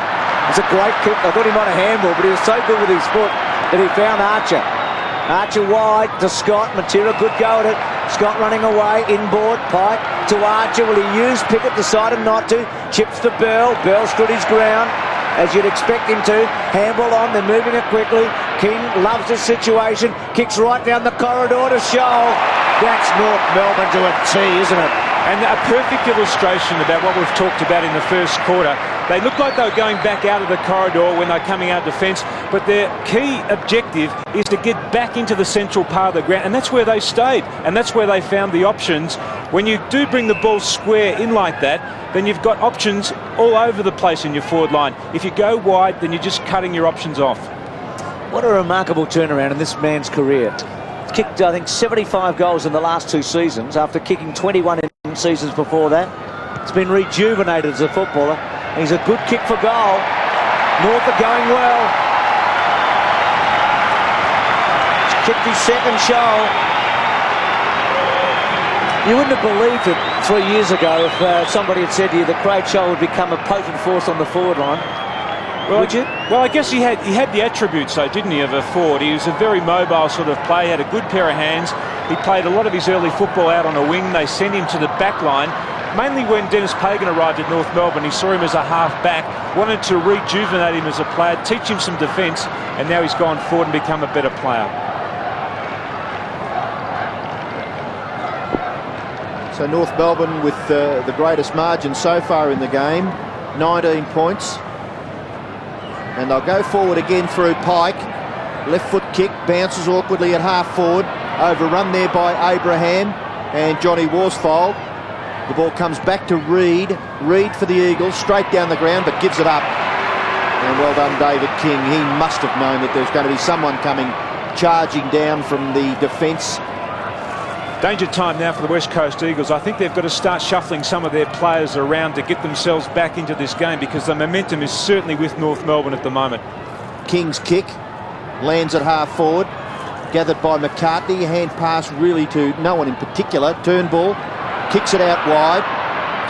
It's a great kick. I thought he might have handball, but he was so good with his foot that he found Archer. Archer wide to Scott. Matera, good go at it. Scott running away, inboard. Pike Back to Archer. Will he use Pickett? Decided not to. Chips to Bell. Bell stood his ground, as you'd expect him to. Handball on, they're moving it quickly. King loves the situation. Kicks right down the corridor to Shoal. That's North Melbourne to a T, isn't it? And a perfect illustration about what we've talked about in the first quarter. They look like they were going back out of the corridor when they're coming out of defence, but their key objective is to get back into the central part of the ground, and that's where they stayed, and that's where they found the options. When you do bring the ball square in like that, then you've got options all over the place in your forward line. If you go wide, then you're just cutting your options off. What a remarkable turnaround in this man's career. He's kicked, I think, 75 goals in the last 2 seasons after kicking 21 in seasons before that. He's been rejuvenated as a footballer. He's a good kick for goal. North are going well. He's kicked his second Shoal. You wouldn't have believed it 3 years ago if somebody had said to you that Craig Shoal would become a potent force on the forward line. Well, Would you? Well, I guess he had the attributes, though, didn't he, of a forward. He was a very mobile sort of player, had a good pair of hands. He played a lot of his early football out on a wing. They sent him to the back line. Mainly when Dennis Pagan arrived at North Melbourne, he saw him as a half-back, wanted to rejuvenate him as a player, teach him some defence, and now he's gone forward and become a better player. So North Melbourne with the greatest margin so far in the game, 19 points. And they'll go forward again through Pike. Left foot kick, bounces awkwardly at half forward. Overrun there by Abraham and Johnny Worsfold. The ball comes back to Reid. Reid for the Eagles, straight down the ground, but gives it up. And well done, David King. He must have known that there's going to be someone coming charging down from the defence. Danger time now for the West Coast Eagles. I think they've got to start shuffling some of their players around to get themselves back into this game, because the momentum is certainly with North Melbourne at the moment. King's kick lands at half forward, gathered by McCartney. Hand pass really to no one in particular. Turnbull kicks it out wide,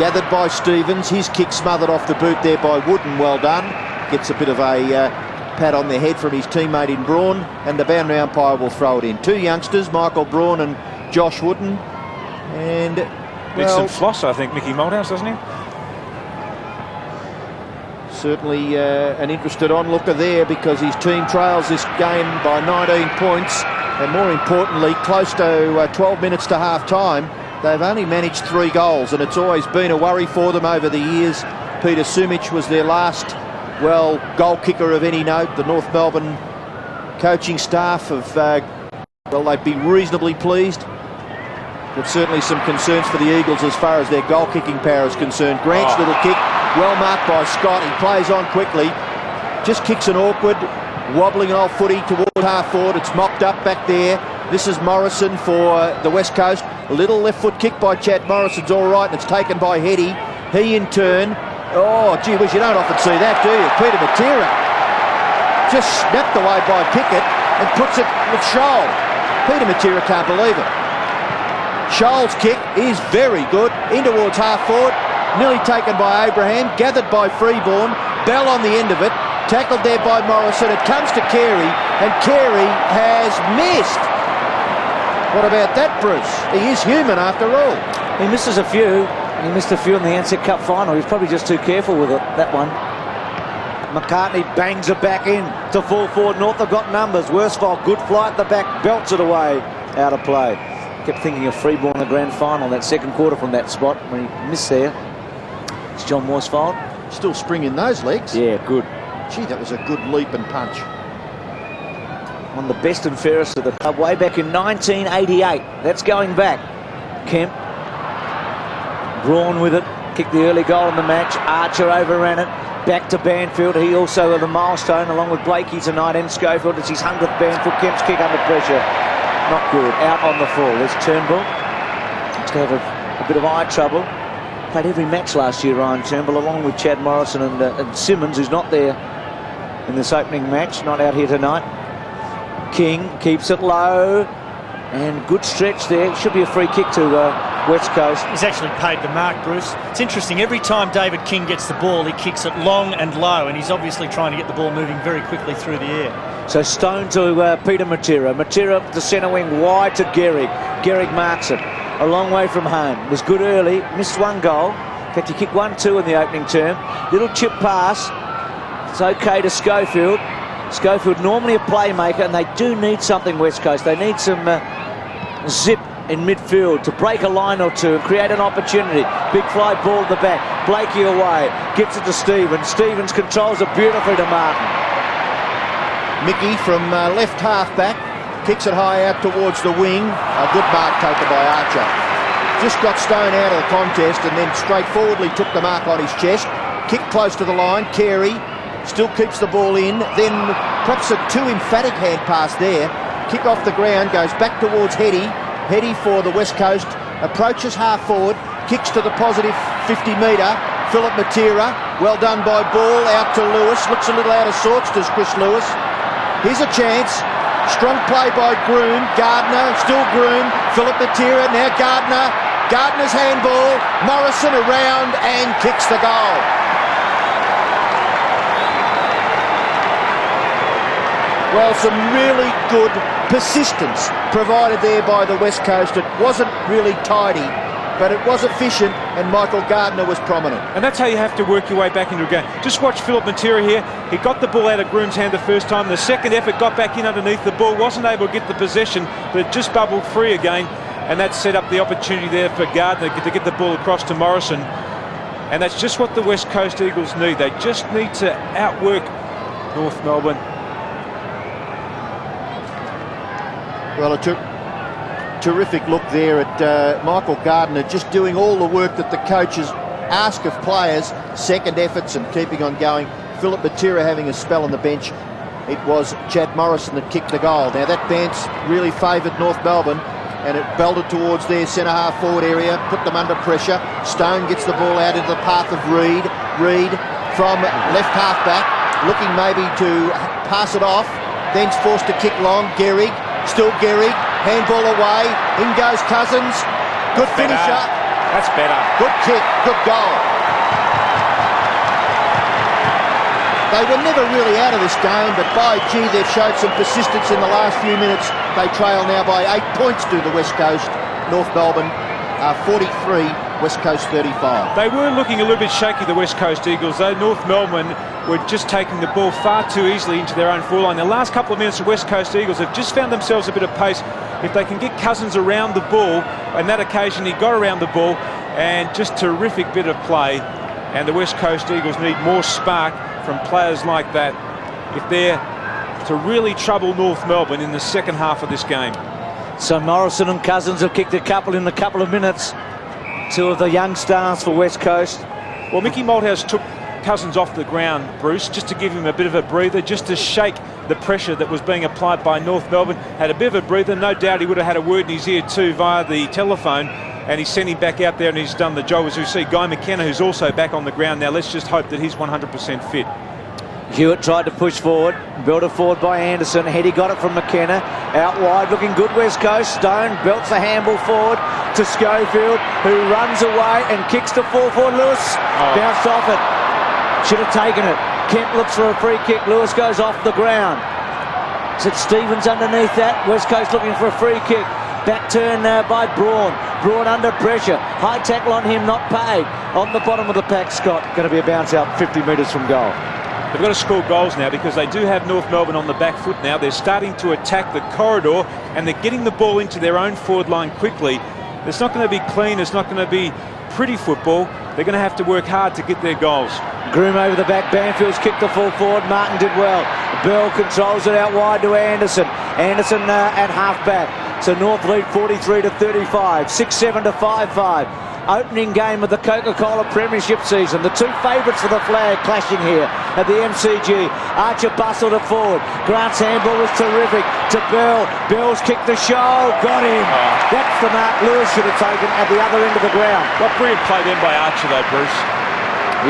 gathered by Stevens. His kick smothered off the boot there by Wooden. Well done. Gets a bit of a pat on the head from his teammate in Braun, and the boundary umpire will throw it in. 2 youngsters, Michael Braun and Josh Wooden, and needs some floss, I think, Mickey Malthouse, doesn't he? Certainly an interested onlooker there, because his team trails this game by 19 points, and more importantly, close to 12 minutes to half time. They've only managed 3 goals, and it's always been a worry for them over the years. Peter Sumich was their last, well, goal kicker of any note. The North Melbourne coaching staff have, well, they'd be reasonably pleased. But certainly some concerns for the Eagles as far as their goal-kicking power is concerned. Grant's little kick, well marked by Scott. He plays on quickly, just kicks an awkward, wobbling old footy toward half forward. It's mopped up back there. This is Morrison for the West Coast. A little left foot kick by Chad Morrison's all right, and it's taken by Heady. He in turn, oh gee whiz, you don't often see that, do you? Peter Matera just snapped away by Pickett and puts it with Shoal. Peter Matera can't believe it. Shoal's kick is very good, in towards half forward, nearly taken by Abraham, gathered by Freeborn. Bell on the end of it, tackled there by Morrison. It comes to Carey, and Carey has missed. What about that, Bruce? He is human after all. He misses a few. He missed a few in the Ansett Cup final. He was probably just too careful with it, that one. McCartney bangs it back in to full forward. North have got numbers. Worsfold, good flight at the back, belts it away, out of play. Kept thinking of Freeborn in the grand final, that second quarter from that spot when he missed there. It's John Worsfold. Still springing those legs. Yeah, good. Gee, that was a good leap and punch. One of the best and fairest of the club way back in 1988. That's going back. Kemp. Braun with it. Kicked the early goal in the match. Archer overran it. Back to Banfield. He also with a milestone along with Blakey tonight, and Schofield. It's his 100th Banfield. Kemp's kick under pressure. Not good. Out on the full. There's Turnbull. Looks to have a bit of eye trouble. Played every match last year, Ryan Turnbull, along with Chad Morrison and Simmons, who's not there in this opening match. Not out here tonight. King keeps it low. And good stretch there. Should be a free kick to West Coast. He's actually paid the mark, Bruce. It's interesting. Every time David King gets the ball, he kicks it long and low, and he's obviously trying to get the ball moving very quickly through the air. So Stone to Peter Matera. Matera to centre wing, wide to Gehrig. Gehrig marks it. a long way from home. Was good early, missed one goal. In fact, he kicked 1-2 in the opening term. Little chip pass. It's okay to Schofield. Schofield normally a playmaker, and they do need something, West Coast. They need some zip in midfield to break a line or two and create an opportunity. Big fly ball at the back. Blakey away. Gets it to Stevens. Stevens controls it beautifully to Martin. Mickey from left half back. Kicks it high out towards the wing. A good mark taken by Archer. Just got Stone out of the contest and then straightforwardly took the mark on his chest. Kick close to the line. Carey still keeps the ball in. Then perhaps a too emphatic hand pass there. Kick off the ground. Goes back towards Heady. Heady for the West Coast. Approaches half forward. Kicks to the positive 50 metre. Philip Matera. Well done by Ball. Out to Lewis. Looks a little out of sorts, does Chris Lewis. Here's a chance. Strong play by Groom. Gardner, still Groom. Philip Matera, now Gardner. Gardner's handball. Morrison around and kicks the goal. Well, some really good persistence provided there by the West Coast. It wasn't really tidy, but it was efficient, and Michael Gardner was prominent. And that's how you have to work your way back into a game. Just watch Philip Matera here. He got the ball out of Groom's hand the first time. The second effort got back in underneath the ball. Wasn't able to get the possession, but it just bubbled free again. And that set up the opportunity there for Gardner to get the ball across to Morrison. And that's just what the West Coast Eagles need. They just need to outwork North Melbourne. Well, it took terrific look there at Michael Gardner, just doing all the work that the coaches ask of players, second efforts and keeping on going. Philip Matera having a spell on the bench. It was Chad Morrison that kicked the goal. Now that bounce really favoured North Melbourne, and it belted towards their centre-half forward area, put them under pressure. Stone gets the ball out into the path of Reid. Reid from left half back, looking maybe to pass it off, then's forced to kick long. Gehrig, still Gehrig, handball away, in goes Cousins, good finisher. That's better. Good kick, good goal. They were never really out of this game, but by gee, they've showed some persistence in the last few minutes. They trail now by 8 points to the West Coast. North Melbourne 43, West Coast 35. They were looking a little bit shaky, the West Coast Eagles, though. North Melbourne were just taking the ball far too easily into their own full line. The last couple of minutes, the West Coast Eagles have just found themselves a bit of pace. If they can get Cousins around the ball, on that occasion he got around the ball, and just terrific bit of play. And the West Coast Eagles need more spark from players like that if they're to really trouble North Melbourne in the second half of this game. So Morrison and Cousins have kicked a couple in a couple of minutes. Two of the young stars for West Coast. Well, Mickey Malthouse took Cousins off the ground, Bruce, just to give him a bit of a breather, just to shake the pressure that was being applied by North Melbourne. Had a bit of a breather. No doubt he would have had a word in his ear too via the telephone, and he sent him back out there and he's done the job. As we see Guy McKenna, who's also back on the ground now. Let's just hope that he's 100% fit. Hewitt tried to push forward, built it forward by Anderson. Heady got it from McKenna, out wide, looking good West Coast. Stone belts the handball forward to Schofield, who runs away and kicks to full forward. Lewis bounced off it, should have taken it. Kemp looks for a free kick. Lewis goes off the ground. Is it Stevens underneath that? West Coast looking for a free kick. Back turn by Braun. Braun under pressure. High tackle on him, not paid. On the bottom of the pack, Scott. Going to be a bounce out 50 metres from goal. They've got to score goals now because they do have North Melbourne on the back foot now. They're starting to attack the corridor and they're getting the ball into their own forward line quickly. It's not going to be clean. It's not going to be pretty football. They're going to have to work hard to get their goals. Groom over the back. Banfield's kicked the full forward. Martin did well. Bell controls it out wide to Anderson. Anderson at half back. So North lead 43 to 35. 6-7 to 5-5. Opening game of the Coca-Cola Premiership season. The two favourites for the flag clashing here at the MCG. Archer bustled it forward. Grant's handball was terrific to Bell. Bell's kicked the show. Got him. That's the mark Lewis should have taken at the other end of the ground. What brilliant play then by Archer though, Bruce.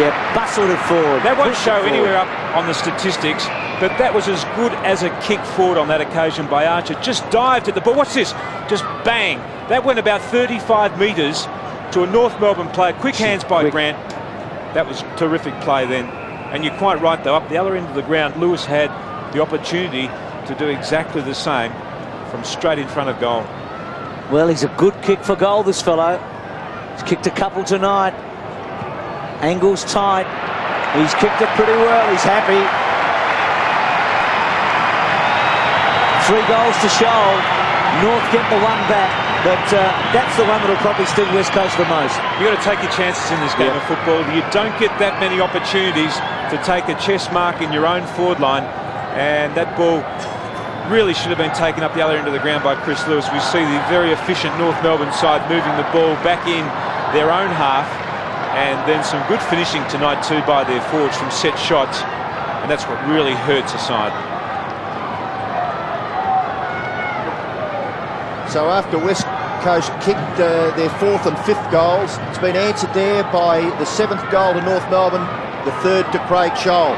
Yeah, bustled it forward. That won't show anywhere up on the statistics, but that was as good as a kick forward on that occasion by Archer. Just dived at the ball. What's this? Just bang. That went about 35 metres to a North Melbourne player. Quick hands by Grant. That was terrific play then. And you're quite right though, up the other end of the ground, Lewis had the opportunity to do exactly the same from straight in front of goal. Well, he's a good kick for goal, this fellow. He's kicked a couple tonight. Angle's tight. He's kicked it pretty well. He's happy. 3 goals to show. North get the one back, but that's the one that'll probably sting West Coast the most. You've got to take your chances in this game of football. You don't get that many opportunities to take a chest mark in your own forward line, and that ball really should have been taken up the other end of the ground by Chris Lewis. We see the very efficient North Melbourne side moving the ball back in their own half, and then some good finishing tonight too by their forwards from set shots, and that's what really hurts a side. So after West Coast kicked their 4th and 5th goals, it's been answered there by the 7th goal to North Melbourne, the 3rd to Craig Scholl.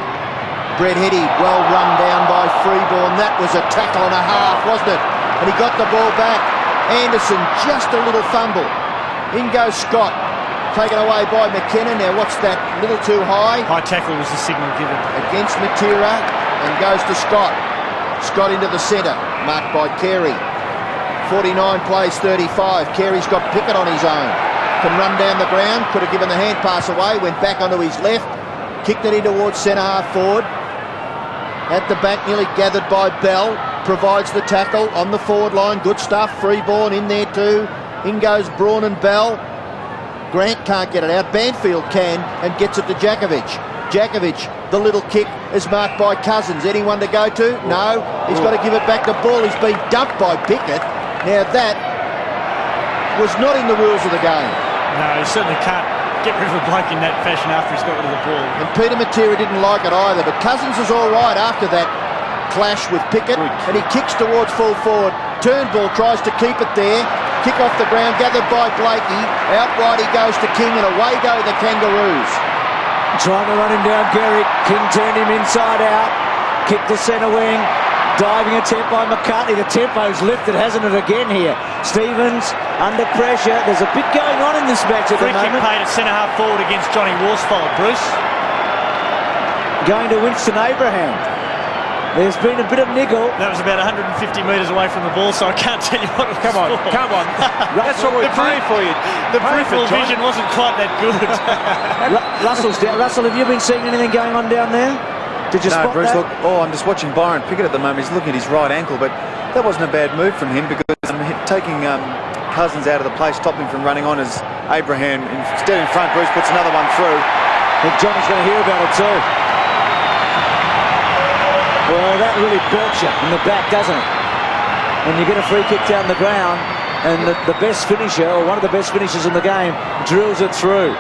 Brett Heady well run down by Freeborn. That was a tackle and a half, wasn't it? And he got the ball back. Anderson, just a little fumble. In goes Scott, taken away by McKenna. Now what's that, a little too high? High tackle was the signal given. Against Matera, and goes to Scott. Scott into the centre, marked by Carey. 49 plays 35. Carey's got Pickett on his own. Can run down the ground, could have given the hand pass away, went back onto his left, kicked it in towards centre half forward. At the back, nearly gathered by Bell, provides the tackle on the forward line. Good stuff. Freeborn in there too. In goes Braun and Bell. Grant can't get it out. Banfield can and gets it to Jakovic. Jakovic, the little kick is marked by Cousins. Anyone to go to? No. He's got to give it back to Ball. He's been dumped by Pickett. Now that was not in the rules of the game. No, he certainly can't get rid of a bloke in that fashion after he's got rid of the ball. And Peter Matera didn't like it either, but Cousins is all right after that clash with Pickett, and he kicks towards full forward. Turnbull tries to keep it there. Kick off the ground, gathered by Blakey. Outright he goes to King, and away go the Kangaroos. Trying to run him down, Garrick. King turned him inside out. Kick to centre wing. Diving attempt by McCartney. The tempo's lifted, hasn't it, again here? Stevens under pressure. There's a bit going on in this match at the moment. Free kick paid at centre half forward against Johnny Worsfold, Bruce. Going to Winston Abraham. There's been a bit of niggle. That was about 150 metres away from the ball, so I can't tell you what it was. Come on, for. come on. That's what we're praying for you. The peripheral vision wasn't quite that good. Russell's down. Russell, have you been seeing anything going on down there? Did you spot Bruce, that? look, I'm just watching Byron Pickett at the moment. He's looking at his right ankle, but that wasn't a bad move from him, because taking Cousins out of the play stopped him from running on as Abraham instead in front. Bruce puts another one through. I think Johnny's going to hear about it too. Well, that really belts you in the back, doesn't it? When you get a free kick down the ground and the best finisher, or one of the best finishers in the game, drills it through.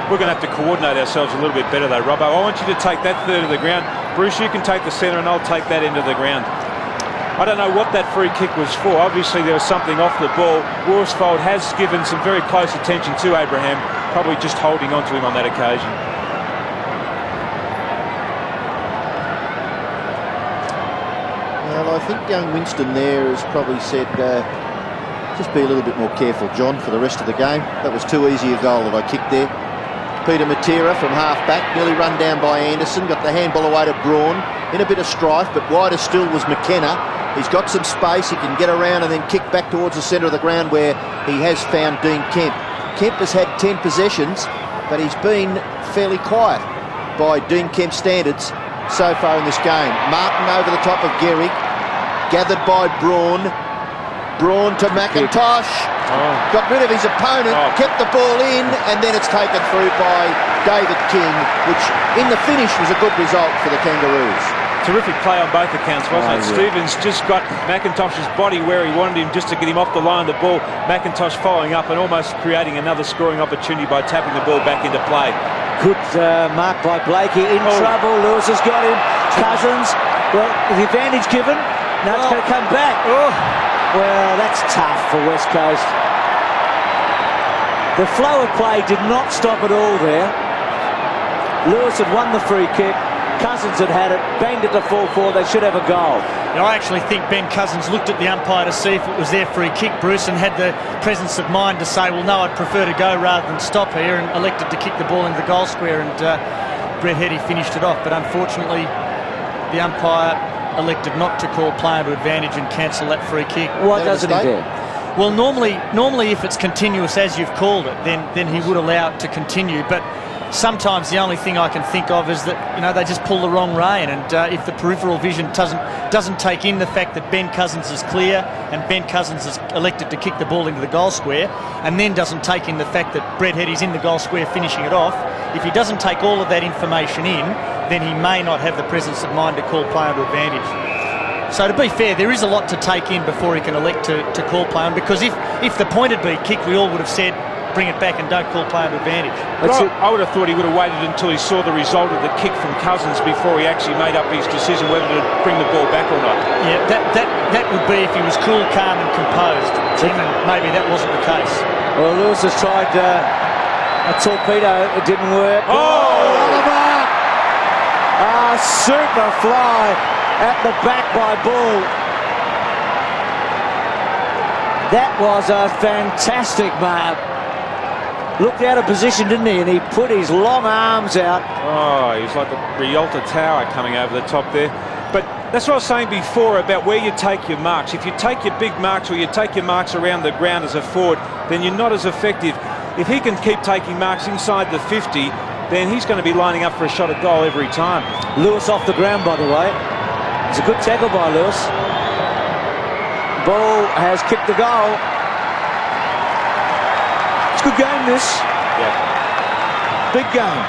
We're going to have to coordinate ourselves a little bit better though, Robbo. I want you to take that third of the ground. Bruce, you can take the centre and I'll take that end of the ground. I don't know what that free kick was for. Obviously there was something off the ball. Worsfold has given some very close attention to Abraham, probably just holding on to him on that occasion. Well, I think young Winston there has probably said, just be a little bit more careful, John, for the rest of the game. That was too easy a goal that I kicked there. Peter Matera from half-back, nearly run down by Anderson, got the handball away to Braun, in a bit of strife, but wider still was McKenna. He's got some space, he can get around and then kick back towards the centre of the ground where he has found Dean Kemp. Kemp has had 10 possessions, but he's been fairly quiet by Dean Kemp standards so far in this game. Martin over the top of Gehrig, gathered by Braun. Braun to McIntosh, got rid of his opponent, kept the ball in, and then it's taken through by David King, which in the finish was a good result for the Kangaroos. Terrific play on both accounts, wasn't it? Yeah. Stevens just got McIntosh's body where he wanted him, just to get him off the line of the ball. McIntosh following up and almost creating another scoring opportunity by tapping the ball back into play. Good mark by Blakey, in trouble. Lewis has got him. Cousins, well, the advantage given. Now it's going to come back. Well, that's tough for West Coast. The flow of play did not stop at all there. Lewis had won the free kick. Cousins had it, banged it to full forward. They should have a goal. Now, I actually think Ben Cousins looked at the umpire to see if it was their free kick, Bruce, and had the presence of mind to say, well, no, I'd prefer to go rather than stop here, and elected to kick the ball into the goal square, and Brett Heady finished it off. But unfortunately, the umpire elected not to call play under advantage and cancel that free kick. Why doesn't he do? Well, normally if it's continuous as you've called it, then he would allow it to continue. But sometimes the only thing I can think of is that, you know, they just pull the wrong rein, and if the peripheral vision doesn't take in the fact that Ben Cousins is clear and Ben Cousins is elected to kick the ball into the goal square, and then doesn't take in the fact that Brett Heady's in the goal square finishing it off, if he doesn't take all of that information in, then he may not have the presence of mind to call play under advantage. So to be fair, there is a lot to take in before he can elect to call play on, because if the point had been kicked, we all would have said, bring it back and don't call play under advantage. I would have thought he would have waited until he saw the result of the kick from Cousins before he actually made up his decision whether to bring the ball back or not. Yeah, that would be if he was cool, calm and composed, Tim, and maybe that wasn't the case. Well, Lewis has tried a torpedo. It didn't work. Oh! Oliver! A super fly at the back by Bull. That was a fantastic mark. Looked out of position, didn't he? And he put his long arms out. Oh, he's like the Rialta Tower coming over the top there. But that's what I was saying before about where you take your marks. If you take your big marks or you take your marks around the ground as a forward, then you're not as effective. If he can keep taking marks inside the 50, then he's going to be lining up for a shot at goal every time. Lewis off the ground, by the way. It's a good tackle by Lewis. Ball has kicked the goal. It's a good game, this. Yeah. Big game.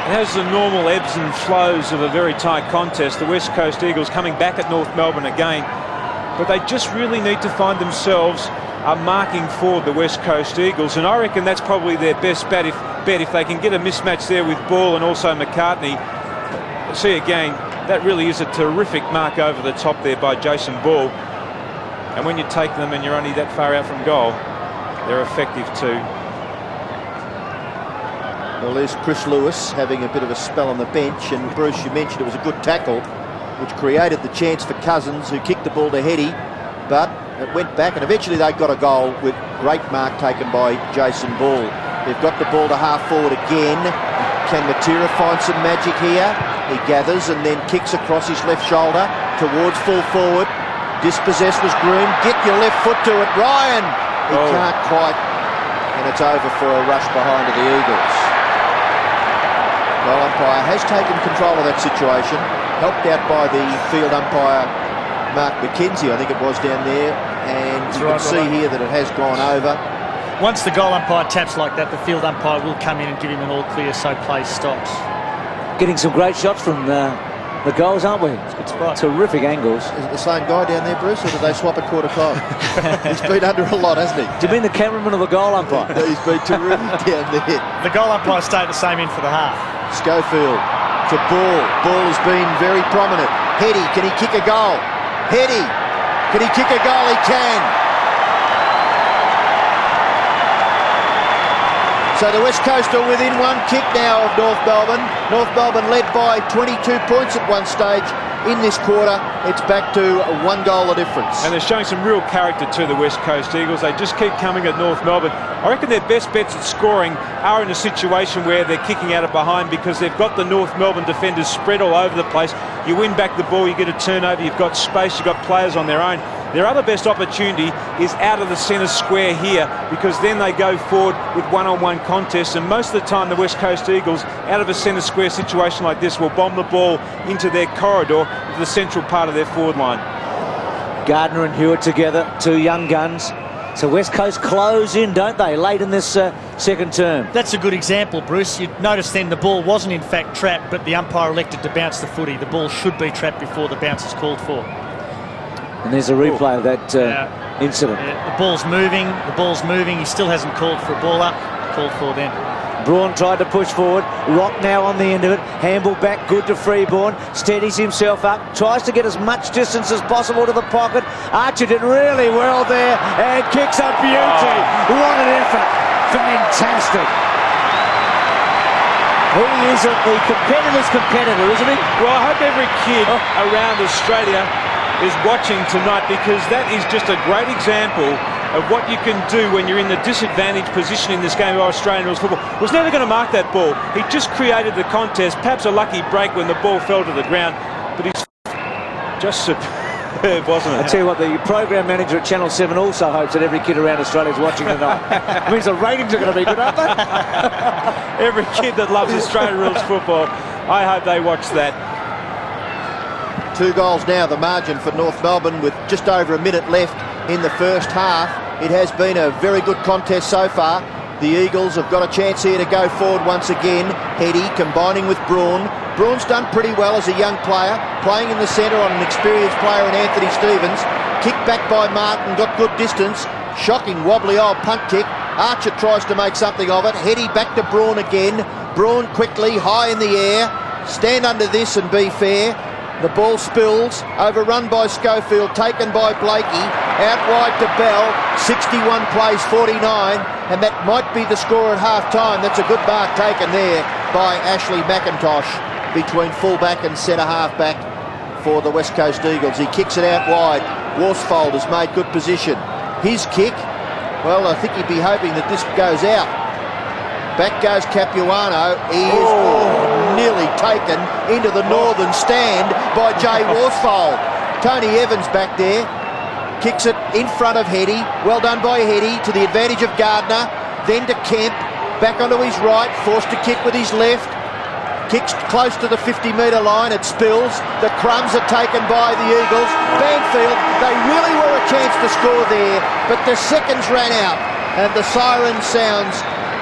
It has the normal ebbs and flows of a very tight contest. The West Coast Eagles coming back at North Melbourne again. But they just really need to find themselves marking forward the West Coast Eagles. And I reckon that's probably their best bet if they can get a mismatch there with Ball and also McCartney. See again, that really is a terrific mark over the top there by Jason Ball. And when you take them and you're only that far out from goal, they're effective too. Well, there's Chris Lewis having a bit of a spell on the bench, and Bruce, you mentioned it was a good tackle which created the chance for Cousins, who kicked the ball to Heady, but it went back and eventually they got a goal with great mark taken by Jason Ball. They've got the ball to half forward again. Can Matera find some magic here? He gathers and then kicks across his left shoulder towards full forward. Dispossessed was Groom. Get your left foot to it, Ryan. He can't quite, and it's over for a rush behind of the Eagles. Goal umpire has taken control of that situation, helped out by the field umpire Mark McKenzie, I think it was, down there, and you can see here that it has gone over. Once the goal umpire taps like that, the field umpire will come in and give him an all clear, so play stops. Getting some great shots from the goals, aren't we? Good spot. Terrific angles. Is it the same guy down there, Bruce, or did they swap at quarter time? He's been under a lot, hasn't he? Do you mean the cameraman or the goal umpire? He's been terrific down there. The goal umpire stayed the same in for the half. Schofield to Ball. Ball has been very prominent. Heady, can he kick a goal? Heady, can he kick a goal? He can. So the West Coast are within one kick now of North Melbourne. North Melbourne led by 22 points at one stage. In this quarter, it's back to a 1 goal of difference. And they're showing some real character to the West Coast Eagles. They just keep coming at North Melbourne. I reckon their best bets at scoring are in a situation where they're kicking out of behind, because they've got the North Melbourne defenders spread all over the place. You win back the ball, you get a turnover, you've got space, you've got players on their own. Their other best opportunity is out of the centre square here, because then they go forward with one-on-one contests, and most of the time the West Coast Eagles, out of a centre square situation like this, will bomb the ball into their corridor, to the central part of their forward line. Gardner and Hewitt together, two young guns. So West Coast close in, don't they, late in this second term? That's a good example, Bruce. You'd notice then the ball wasn't in fact trapped, but the umpire elected to bounce the footy. The ball should be trapped before the bounce is called for. And there's a replay of that incident. Yeah, the ball's moving. He still hasn't called for a ball up. Called for then. Braun tried to push forward. Rock now on the end of it. Handball back, good to Freeborn. Steadies himself up. Tries to get as much distance as possible to the pocket. Archer did really well there and kicks a beauty. What an effort. Fantastic. He is the competitor's competitor, isn't he? Well, I hope every kid around Australia is watching tonight, because that is just a great example of what you can do when you're in the disadvantaged position in this game of Australian rules football. Was never going to mark that ball. He just created the contest, perhaps a lucky break when the ball fell to the ground, but he's just wasn't I it? tell you what, the program manager at Channel 7 also hopes that every kid around Australia is watching tonight. It means the ratings are going to be good, aren't they? Every kid that loves Australia rules football, I hope they watch that. 2 goals now, the margin for North Melbourne with just over a minute left in the first half. It has been a very good contest so far. The Eagles have got a chance here to go forward once again. Heady combining with Braun. Braun's done pretty well as a young player, playing in the centre on an experienced player in Anthony Stevens. Kicked back by Martin, got good distance. Shocking wobbly old punt kick. Archer tries to make something of it. Heady back to Braun again. Braun quickly, high in the air. Stand under this and be fair. The ball spills, overrun by Schofield, taken by Blakey, out wide to Bell, 61 plays 49, and that might be the score at half-time. That's a good mark taken there by Ashley McIntosh between full-back and centre-half-back for the West Coast Eagles. He kicks it out wide. Worsfold has made good position. His kick, well, I think he'd be hoping that this goes out. Back goes Capuano. He is nearly taken into the northern stand by Jay Worsfold. Tony Evans back there. Kicks it in front of Heady. Well done by Heady to the advantage of Gardner. Then to Kemp. Back onto his right. Forced to kick with his left. Kicks close to the 50-metre line. It spills. The crumbs are taken by the Eagles. Banfield, they really were a chance to score there, but the seconds ran out and the siren sounds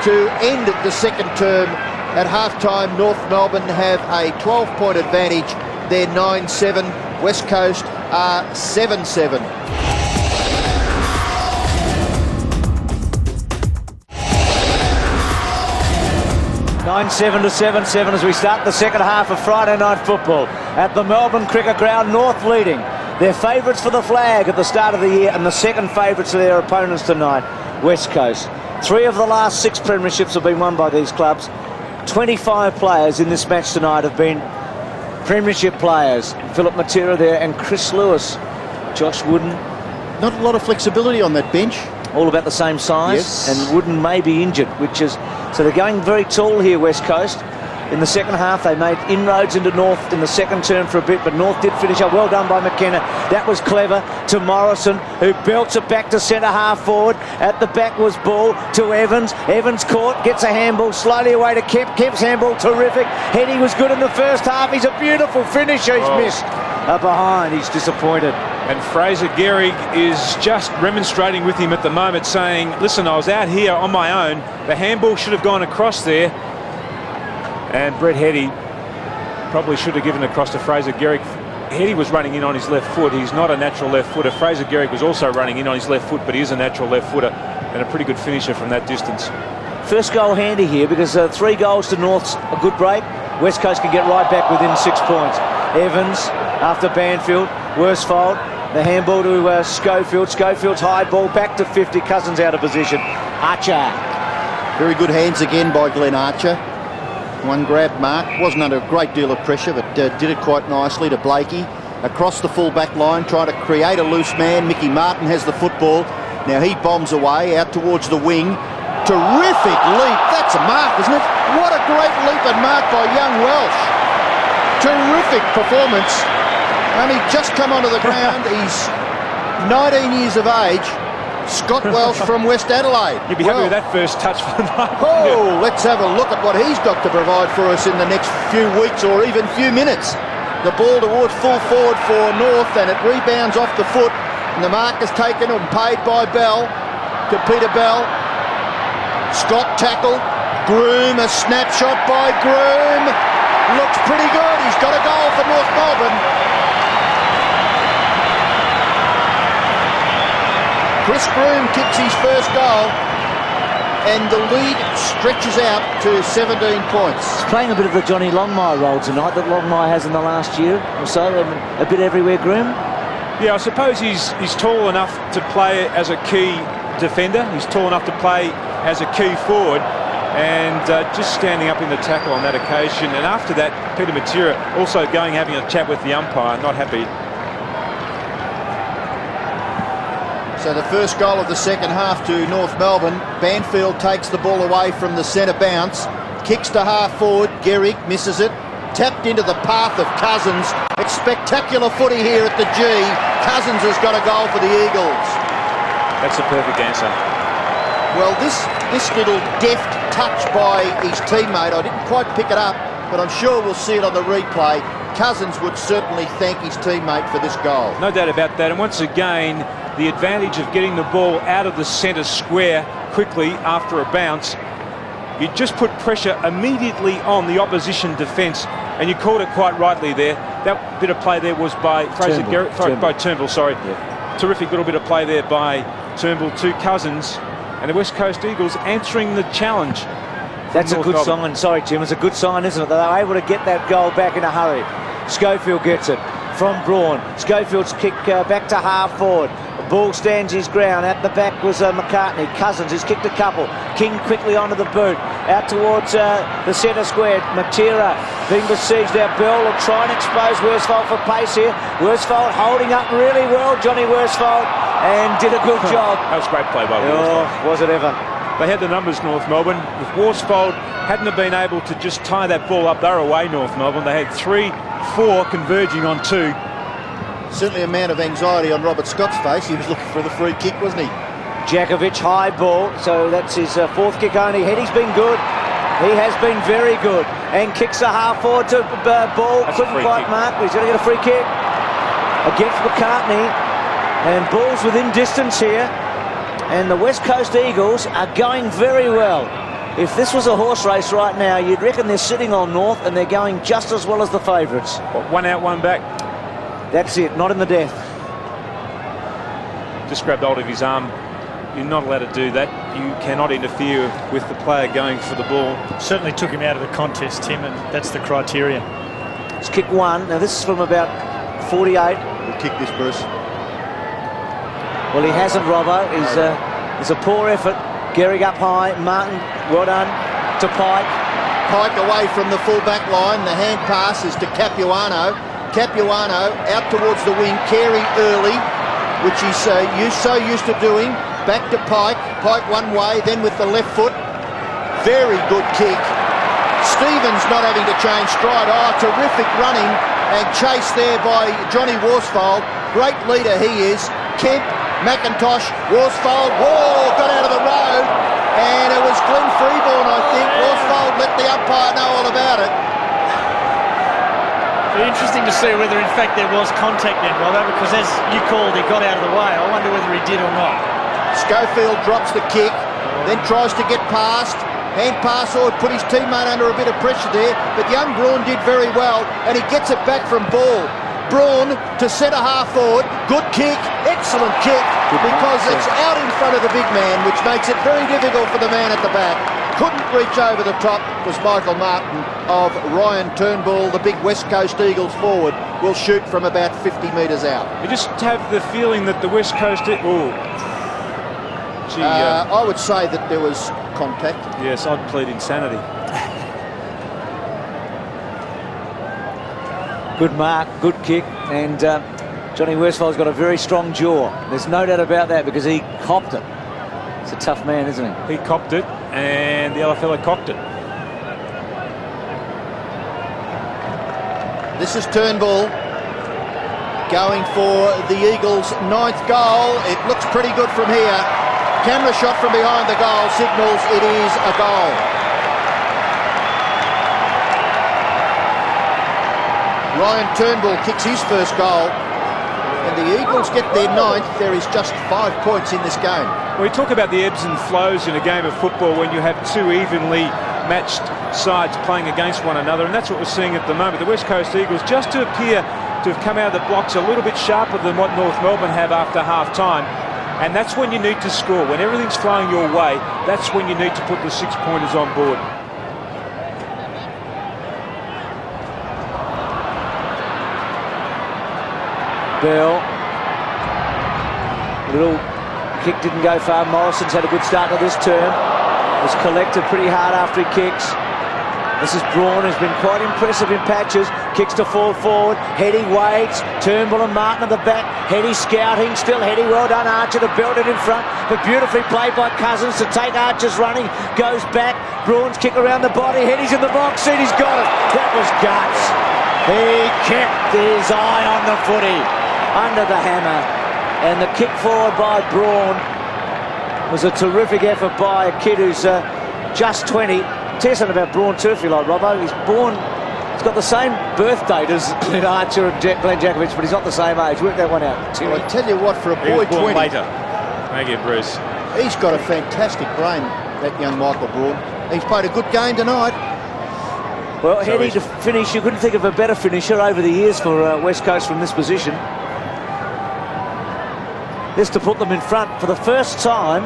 to end the second term. At half-time, North Melbourne have a 12-point advantage. They're 9-7. West Coast are 7-7. Nine 7 to 7-7 as we start the second half of Friday night football at the Melbourne Cricket Ground. North leading. They're favourites for the flag at the start of the year and the second favourites of their opponents tonight, West Coast. 3 of the last 6 premierships have been won by these clubs. 25 players in this match tonight have been premiership players. Philip Matera there and Chris Lewis. Josh Wooden. Not a lot of flexibility on that bench. All about the same size. Yes. And Wooden may be injured, which is... So they're going very tall here, West Coast. In the second half, they made inroads into North in the second term for a bit, but North did finish up. Well done by McKenna. That was clever to Morrison, who belts it back to centre-half forward. At the back was Ball to Evans. Evans caught, gets a handball slowly away to Kemp. Kemp's handball terrific. Heady was good in the first half. He's a beautiful finisher. He's missed. Behind, he's disappointed. And Fraser Gehrig is just remonstrating with him at the moment, saying, listen, I was out here on my own. The handball should have gone across there. And Brett Heady probably should have given across to Fraser Gehrig. Heady was running in on his left foot. He's not a natural left footer. Fraser Gehrig was also running in on his left foot, but he is a natural left footer and a pretty good finisher from that distance. First goal handy here because 3 goals to North's a good break. West Coast can get right back within 6 points. Evans after Banfield. Worsfold. The handball to Schofield. Schofield's high ball back to 50. Cousins out of position. Archer. Very good hands again by Glenn Archer. One grab mark, wasn't under a great deal of pressure, but did it quite nicely to Blakey. Across the full-back line, trying to create a loose man. Mickey Martin has the football. Now he bombs away out towards the wing. Terrific leap. That's a mark, isn't it? What a great leap and mark by young Welsh. Terrific performance. Only just come onto the ground. He's 19 years of age. Scott Welsh from West Adelaide. You'd be happy with that first touch for the night. Oh, let's have a look at what he's got to provide for us in the next few weeks or even few minutes. The ball towards full forward for North and it rebounds off the foot. And the mark is taken and paid by Bell to Peter Bell. Scott tackle. Groom, a snapshot by Groom. Looks pretty good. He's got a goal for North Melbourne. Chris Groom kicks his first goal and the lead stretches out to 17 points. He's playing a bit of the Johnny Longmire role tonight that Longmire has in the last year or so. A bit everywhere, Groom. Yeah, I suppose he's tall enough to play as a key defender. He's tall enough to play as a key forward and just standing up in the tackle on that occasion. And after that, Peter Matera also having a chat with the umpire, not happy. So the first goal of the second half to North Melbourne. Banfield takes the ball away from the centre bounce. Kicks to half forward. Gehrig misses it. Tapped into the path of Cousins. It's spectacular footy here at the G. Cousins has got a goal for the Eagles. That's a perfect answer. Well, this little deft touch by his teammate, I didn't quite pick it up, but I'm sure we'll see it on the replay. Cousins would certainly thank his teammate for this goal. No doubt about that. And once again, the advantage of getting the ball out of the centre square quickly after a bounce, you just put pressure immediately on the opposition defence, and you called it quite rightly there. That bit of play there was by Fraser Garrett, by Turnbull, sorry. Yeah. Terrific little bit of play there by Turnbull to Cousins, and the West Coast Eagles answering the challenge. That's a good sign. Sorry, Jim, it's a good sign, isn't it? They were able to get that goal back in a hurry. Schofield gets it from Braun. Schofield's kick back to half forward. The ball stands his ground. At the back was McCartney. Cousins has kicked a couple. King quickly onto the boot. Out towards the centre square. Matera being besieged. Now Bell will try and expose Worsfold for pace here. Worsfold holding up really well, Johnny Worsfold, and did a good job. That was great play by Worsfold. Oh, was it ever? They had the numbers, North Melbourne. If Worsfold hadn't have been able to just tie that ball up, they were away, North Melbourne. They had 3-4 converging on 2. Certainly a man of anxiety on Robert Scott's face. He was looking for the free kick, wasn't he? Djakovic, high ball, so that's his fourth kick only. Heading's been good. He has been very good. And kicks a half forward to ball. That's couldn't quite mark, but he's going to get a free kick against McCartney. And ball's within distance here. And the West Coast Eagles are going very well. If this was a horse race right now, you'd reckon they're sitting on North and they're going just as well as the favourites. One out, one back. That's it, not in the death. Just grabbed hold of his arm. You're not allowed to do that. You cannot interfere with the player going for the ball. Certainly took him out of the contest, Tim, and that's the criteria. It's kick one. Now this is from about 48. We'll kick this, Bruce. Well, he hasn't, Robbo. It's a poor effort. Gehrig up high. Martin, well done. To Pike. Pike away from the full-back line. The hand pass is to Capuano. Capuano out towards the wing. Carey early, which he's so used to doing. Back to Pike. Pike one way, then with the left foot. Very good kick. Stevens not having to change stride. Oh, terrific running and chase there by Johnny Worsfold. Great leader he is. Kemp, McIntosh, Worsfold. Whoa, got out of the road. And it was Glenn Freeborn, I think. Worsfold let the umpire know all about it. It'll be interesting to see whether in fact there was contact then, Robbo, because as you called, he got out of the way. I wonder whether he did or not. Schofield drops the kick, then tries to get past. Hand pass or put his teammate under a bit of pressure there, but young Braun did very well, and he gets it back from Ball. Braun to centre half forward. Good kick, excellent kick, because it's out in front of the big man, which makes it very difficult for the man at the back. Couldn't reach over the top was Michael Martin of Ryan Turnbull. The big West Coast Eagles forward will shoot from about 50 metres out. You just have the feeling that the West Coast... I would say that there was contact. Yes, I'd plead insanity. Good mark, good kick, and Johnny Worsfold's got a very strong jaw. There's no doubt about that, because he copped it. He's a tough man, isn't he? He copped it, and the other fella cocked it. This is Turnbull going for the Eagles' 9th goal. It looks pretty good from here. Camera shot from behind the goal signals it is a goal. Ryan Turnbull kicks his first goal, and the Eagles get their 9th. There is just 5 points in this game. We talk about the ebbs and flows in a game of football when you have two evenly matched sides playing against one another, and that's what we're seeing at the moment. The West Coast Eagles just to appear to have come out of the blocks a little bit sharper than what North Melbourne have after half-time. And that's when you need to score. When everything's flowing your way, that's when you need to put the 6-pointers on board. Bell. Little kick didn't go far. Morrison's had a good start to this term. Was collected pretty hard after he kicks. This is Braun, who's been quite impressive in patches. Kicks to fall forward. Heady waits. Turnbull and Martin at the back. Heady scouting. Still Heady. Well done, Archer, to build it in front. But beautifully played by Cousins to take Archer's running. Goes back. Braun's kick around the body. Heady's in the box seat. He's got it. That was guts. He kept his eye on the footy. under the hammer. And the kick forward by Braun was a terrific effort by a kid who's just 20. Tell you something about Braun too, if you like, Robbo. He's got the same birth date as Clint Archer and Glenn Jakovich, but he's not the same age. Work that one out. Well, I tell you what, for a He boy was born 20, later. Thank you, Bruce. he's got a fantastic brain, that young Michael Braun. He's played a good game tonight. Well, Heady to finish. You couldn't think of a better finisher over the years for West Coast from this position. This to put them in front for the first time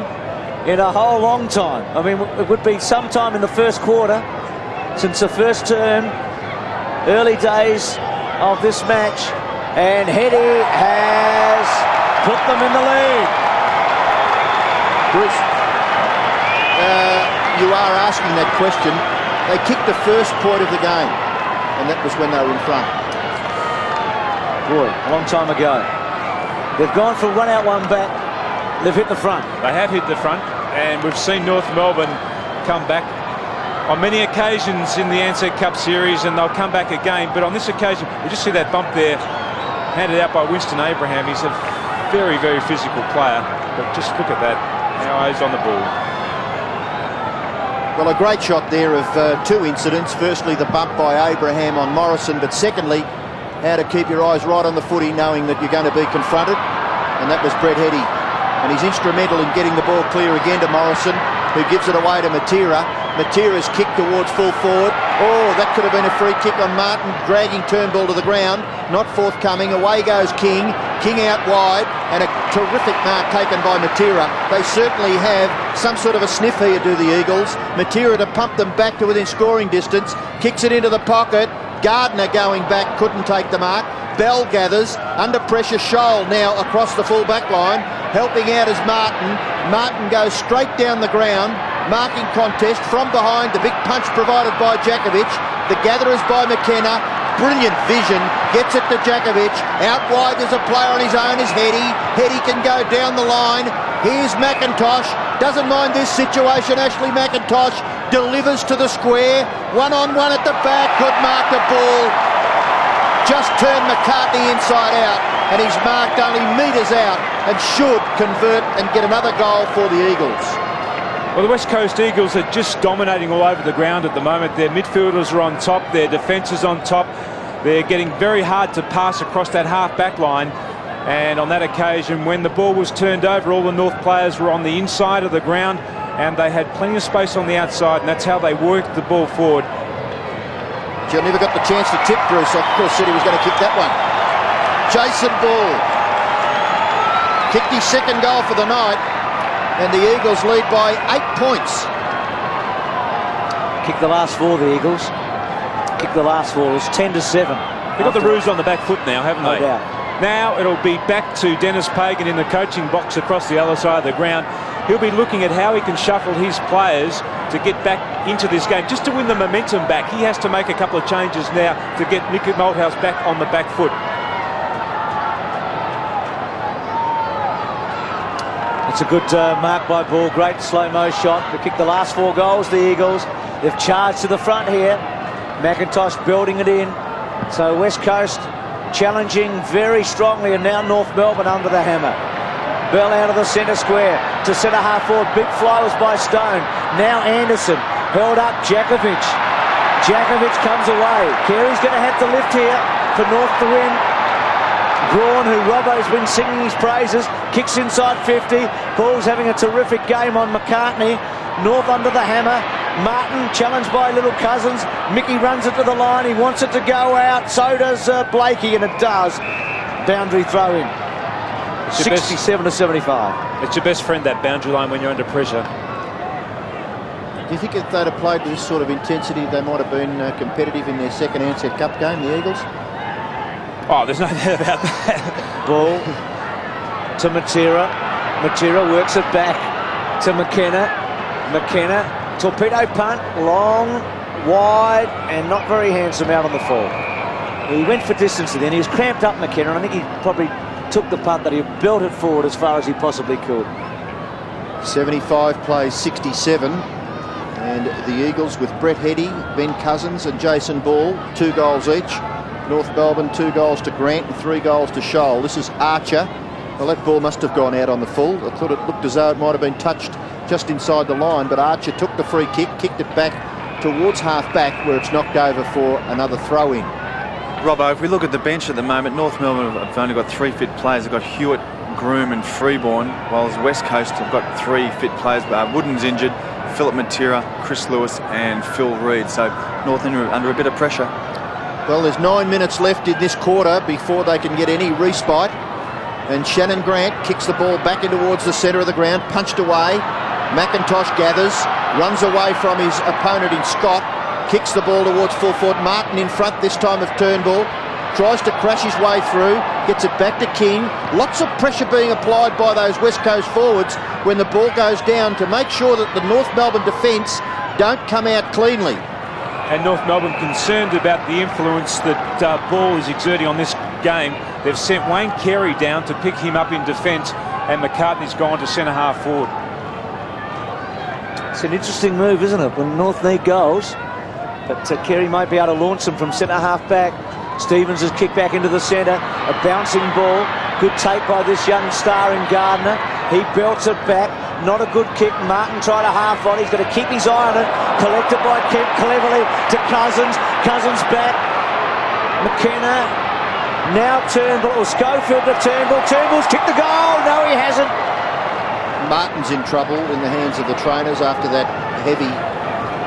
in a whole long time. I mean, it would be sometime in the first quarter since the first term, early days of this match, and Heady has put them in the lead. Bruce, you are asking that question. They kicked the first point of the game, and that was when they were in front. Boy, a long time ago. They've gone from one out, one back. They've hit the front. They have hit the front, and we've seen North Melbourne come back on many occasions in the Ansett Cup series, and they'll come back again. But on this occasion, we just see that bump there, handed out by Winston Abraham. He's a very, very physical player, but just look at that, how he's on the ball. Well, a great shot there of two incidents. Firstly, the bump by Abraham on Morrison, but secondly, how to keep your eyes right on the footy knowing that you're going to be confronted, and that was Brett Heady. And he's instrumental in getting the ball clear again to Morrison, who gives it away to Matera. Matera's kick towards full forward. Oh, that could have been a free kick on Martin, dragging Turnbull to the ground. Not forthcoming. Away goes King. King out wide, and a terrific mark taken by Matera. They certainly have some sort of a sniff here, do the Eagles. Matera to pump them back to within scoring distance. Kicks it into the pocket. Gardner going back, couldn't take the mark. Bell gathers, under pressure. Scholl now across the full back line. Helping out is Martin. Martin goes straight down the ground. Marking contest from behind. The big punch provided by Jakovich. The gatherers by McKenna. Brilliant vision. Gets it to Jakovich. Out wide there's a player on his own is Heady. Heady can go down the line. Here's McIntosh. Doesn't mind this situation. Ashley McIntosh delivers to the square. One-on-one at the back. Good mark the ball. Just turned McCartney inside out, and he's marked only metres out and should convert and get another goal for the Eagles. Well, the West Coast Eagles are just dominating all over the ground at the moment. Their midfielders are on top, their defence is on top. They're getting very hard to pass across that half-back line. And on that occasion, when the ball was turned over, all the North players were on the inside of the ground, and they had plenty of space on the outside, and that's how they worked the ball forward. Jill never got the chance to tip Bruce. Of course, said he was going to kick that one. Jason Ball kicked his second goal for the night, and the Eagles lead by 8 points. Kicked the last four, the Eagles. Kicked the last four. It was 10-7. They've got the Roos on the back foot now, haven't they? No doubt. Now it'll be back to Dennis Pagan in the coaching box across the other side of the ground. He'll be looking at how he can shuffle his players to get back into this game, just to win the momentum back. He has to make a couple of changes now to get Nicky Malthouse back on the back foot. It's a good mark by Ball. Great slow-mo shot. They kicked the last four goals, the Eagles. They've charged to the front here. McIntosh building it in. So West Coast challenging very strongly, and now North Melbourne under the hammer. Bell out of the centre square to centre half forward. Big fly was by Stone. Now Anderson held up Jakovich. Jakovich comes away. Carey's going to have to lift here for North to win. Braun, who Robbo's been singing his praises, kicks inside 50. Ball's having a terrific game on McCartney. North under the hammer. Martin challenged by Little Cousins. Mickey runs it to the line. He wants it to go out. So does Blakey, and it does. Boundary throw in. 67-75. It's your best friend, that boundary line, when you're under pressure. Do you think if they'd have played with this sort of intensity, they might have been competitive in their second Ansett Cup game, the Eagles? Oh, there's no doubt about that. Ball to Matera. Matera works it back to McKenna. McKenna, torpedo punt, long, wide, and not very handsome out on the fall. He went for distance then. He was cramped up, McKenna, and I think he probably took the punt that he built it forward as far as he possibly could. 75 plays 67, and the Eagles with Brett Heady, Ben Cousins and Jason Ball, 2 goals each. North Melbourne 2 goals to Grant and 3 goals to Shoal. This is Archer. Well, that ball must have gone out on the full. I thought it looked as though it might have been touched just inside the line, but Archer took the free kick, kicked it back towards half-back, where it's knocked over for another throw-in. Robbo, if we look at the bench at the moment, North Melbourne have only got 3 fit players. They've got Hewitt, Groom and Freeborn, whilst West Coast have got 3 fit players. Wooden's injured, Philip Matera, Chris Lewis and Phil Reid. So North End are under a bit of pressure. Well, there's 9 minutes left in this quarter before they can get any respite. And Shannon Grant kicks the ball back in towards the centre of the ground, punched away. McIntosh gathers, runs away from his opponent in Scott, kicks the ball towards full forward. Martin in front this time of Turnbull, tries to crash his way through, gets it back to King. Lots of pressure being applied by those West Coast forwards when the ball goes down to make sure that the North Melbourne defence don't come out cleanly. And North Melbourne concerned about the influence that Ball is exerting on this game. They've sent Wayne Carey down to pick him up in defence, and McCartney's gone to centre-half forward. It's an interesting move, isn't it, when North need goals? But Carey might be able to launch them from centre-half back. Stevens has kicked back into the centre. A bouncing ball. Good take by this young star in Gardner. He belts it back. Not a good kick. Martin tried a half on. He's got to keep his eye on it. Collected by Kemp cleverly to Cousins. Cousins back. McKenna. Now Turnbull. Or Schofield to Turnbull. Turnbull's kicked the goal. No, he hasn't. Martin's in trouble in the hands of the trainers after that heavy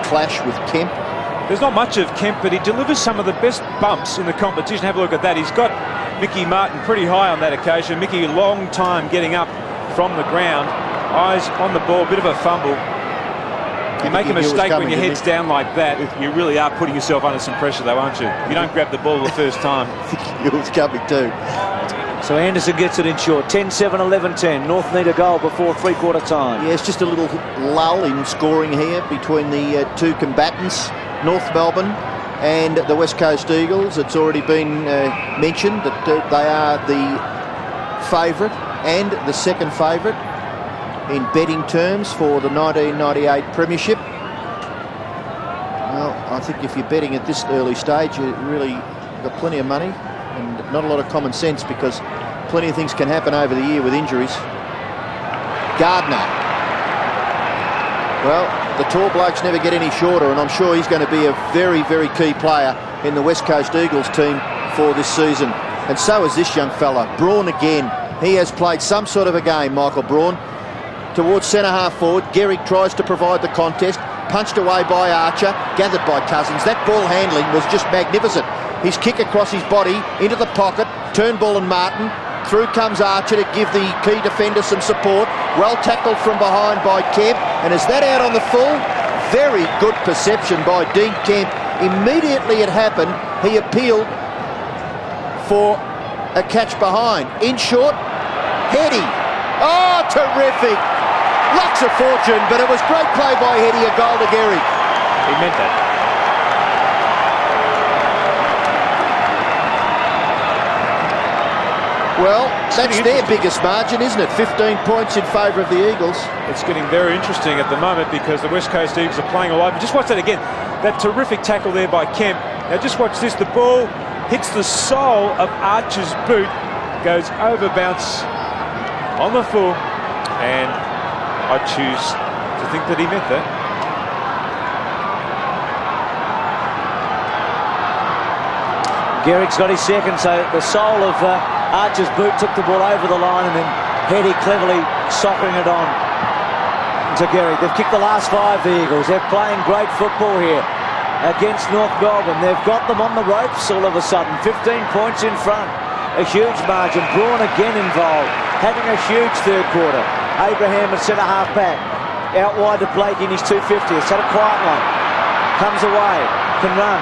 clash with Kemp. There's not much of Kemp, but he delivers some of the best bumps in the competition. Have a look at that. He's got Mickey Martin pretty high on that occasion. Mickey, a long time getting up from the ground. Eyes on the ball, bit of a fumble. You make a mistake when your head's down like that. You really are putting yourself under some pressure, though, aren't you? You don't grab the ball the first time. I think he was coming too. So Anderson gets it in short. 10-7, 11-10. North need a goal before three-quarter time. Yeah, it's just a little lull in scoring here between the two combatants, North Melbourne and the West Coast Eagles. It's already been mentioned that they are the favourite and the second favourite in betting terms for the 1998 Premiership. Well, I think if you're betting at this early stage, you really got plenty of money and not a lot of common sense, because plenty of things can happen over the year with injuries. Gardner. Well, the tall blokes never get any shorter, and I'm sure he's going to be a very, very key player in the West Coast Eagles team for this season. And so is this young fella, Braun again. He has played some sort of a game, Michael Braun. Towards centre-half forward, Gehrig tries to provide the contest, punched away by Archer, gathered by Cousins. That ball handling was just magnificent. His kick across his body, into the pocket, Turnbull and Martin. Through comes Archer to give the key defender some support. Well tackled from behind by Kemp. And is that out on the full? Very good perception by Dean Kemp. Immediately it happened, he appealed for a catch behind. In short, Heady. Oh, terrific. Locks of fortune, but it was great play by Heady, a goal to Gehrig. He meant that. Well, that's their biggest margin, isn't it? 15 points in favour of the Eagles. It's getting very interesting at the moment because the West Coast Eagles are playing all over. Just watch that again. That terrific tackle there by Kemp. Now just watch this. The ball hits the sole of Archer's boot, goes over bounce on the full, and I choose to think that he meant that. Gehrig's got his second, so the sole of Archer's boot took the ball over the line, and then Heady cleverly soccering it on to Gehrig. They've kicked the last 5, the Eagles. They're playing great football here against North Melbourne. They've got them on the ropes all of a sudden. 15 points in front. A huge margin. Braun again involved, having a huge third quarter. Abraham at centre-half back. Out wide to Blake in his 250th. Had a quiet one. Comes away. Can run.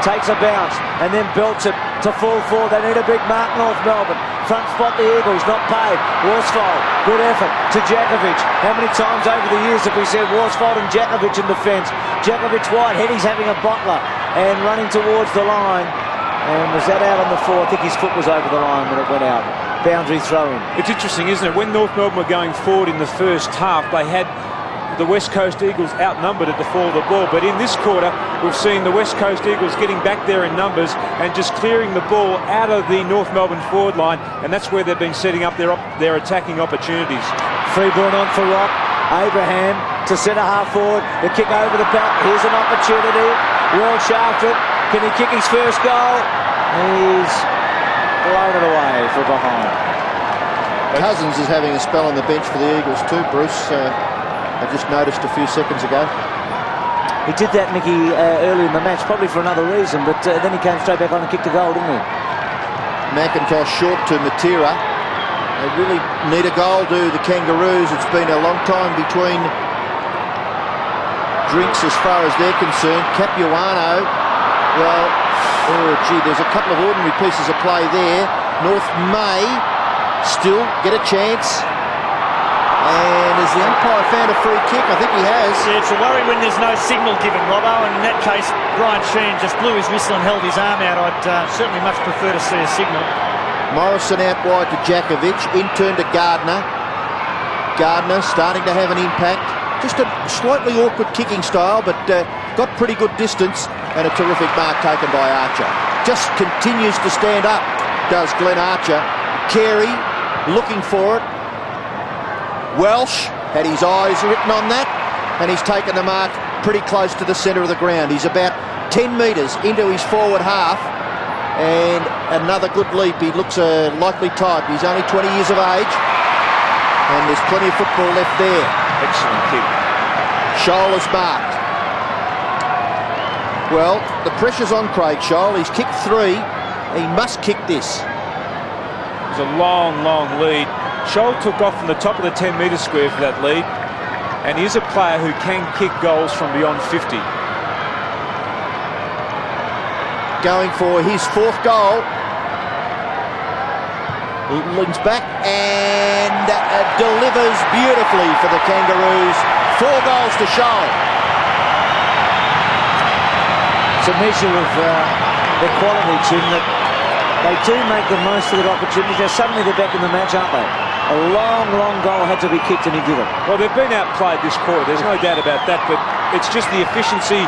Takes a bounce and then belts it to full forward. They need a big mark, North Melbourne. Front spot the Eagles, not paid. Worsfold, good effort to Jakovic. How many times over the years have we said Worsfold and Jakovic in defence? Jakovic wide, Heady's having a bottler and running towards the line. And was that out on the floor? I think his foot was over the line when it went out. Boundary throw in. It's interesting, isn't it? When North Melbourne were going forward in the first half, they had the West Coast Eagles outnumbered at the fall of the ball. But in this quarter, we've seen the West Coast Eagles getting back there in numbers and just clearing the ball out of the North Melbourne forward line, and that's where they've been setting up their attacking opportunities. Free ball on for Rock. Abraham to centre half forward. The kick over the back. Here's an opportunity. Welsh after it. Can he kick his first goal? He's blown it away for behind. Cousins is having a spell on the bench for the Eagles too, Bruce. I just noticed a few seconds ago. He did that, Mickey, early in the match, probably for another reason, but then he came straight back on and kicked a goal, didn't he? McIntosh short to Matera. They really need a goal, do the Kangaroos. It's been a long time between drinks as far as they're concerned. Capuano, well, oh gee, there's a couple of ordinary pieces of play there. North may still get a chance. And has the umpire found a free kick? I think he has. Yeah, it's a worry when there's no signal given, Robbo, and in that case, Brian Sheen just blew his whistle and held his arm out. I'd certainly much prefer to see a signal. Morrison out wide to Jakovic, in turn to Gardner. Gardner starting to have an impact. Just a slightly awkward kicking style, but got pretty good distance, and a terrific mark taken by Archer. Just continues to stand up, does Glenn Archer. Carey looking for it. Welsh had his eyes written on that, and he's taken the mark pretty close to the centre of the ground. He's about 10 metres into his forward half, and another good leap. He looks a likely type. He's only 20 years of age, and there's plenty of football left there. Excellent kick. Scholl is marked. Well, the pressure's on Craig Scholl. He's kicked 3. He must kick this. It's a long, long lead. Scholl took off from the top of the 10-metre square for that lead, and he's a player who can kick goals from beyond 50. Going for his 4th goal. Leans back and delivers beautifully for the Kangaroos. 4 goals to Scholl. It's a measure of their quality, Tim, that they do make the most of their opportunities. Now suddenly they're back in the match, aren't they? A long, long goal had to be kicked, and he did it. Well, they've been outplayed this quarter. There's no doubt about that, but it's just the efficiency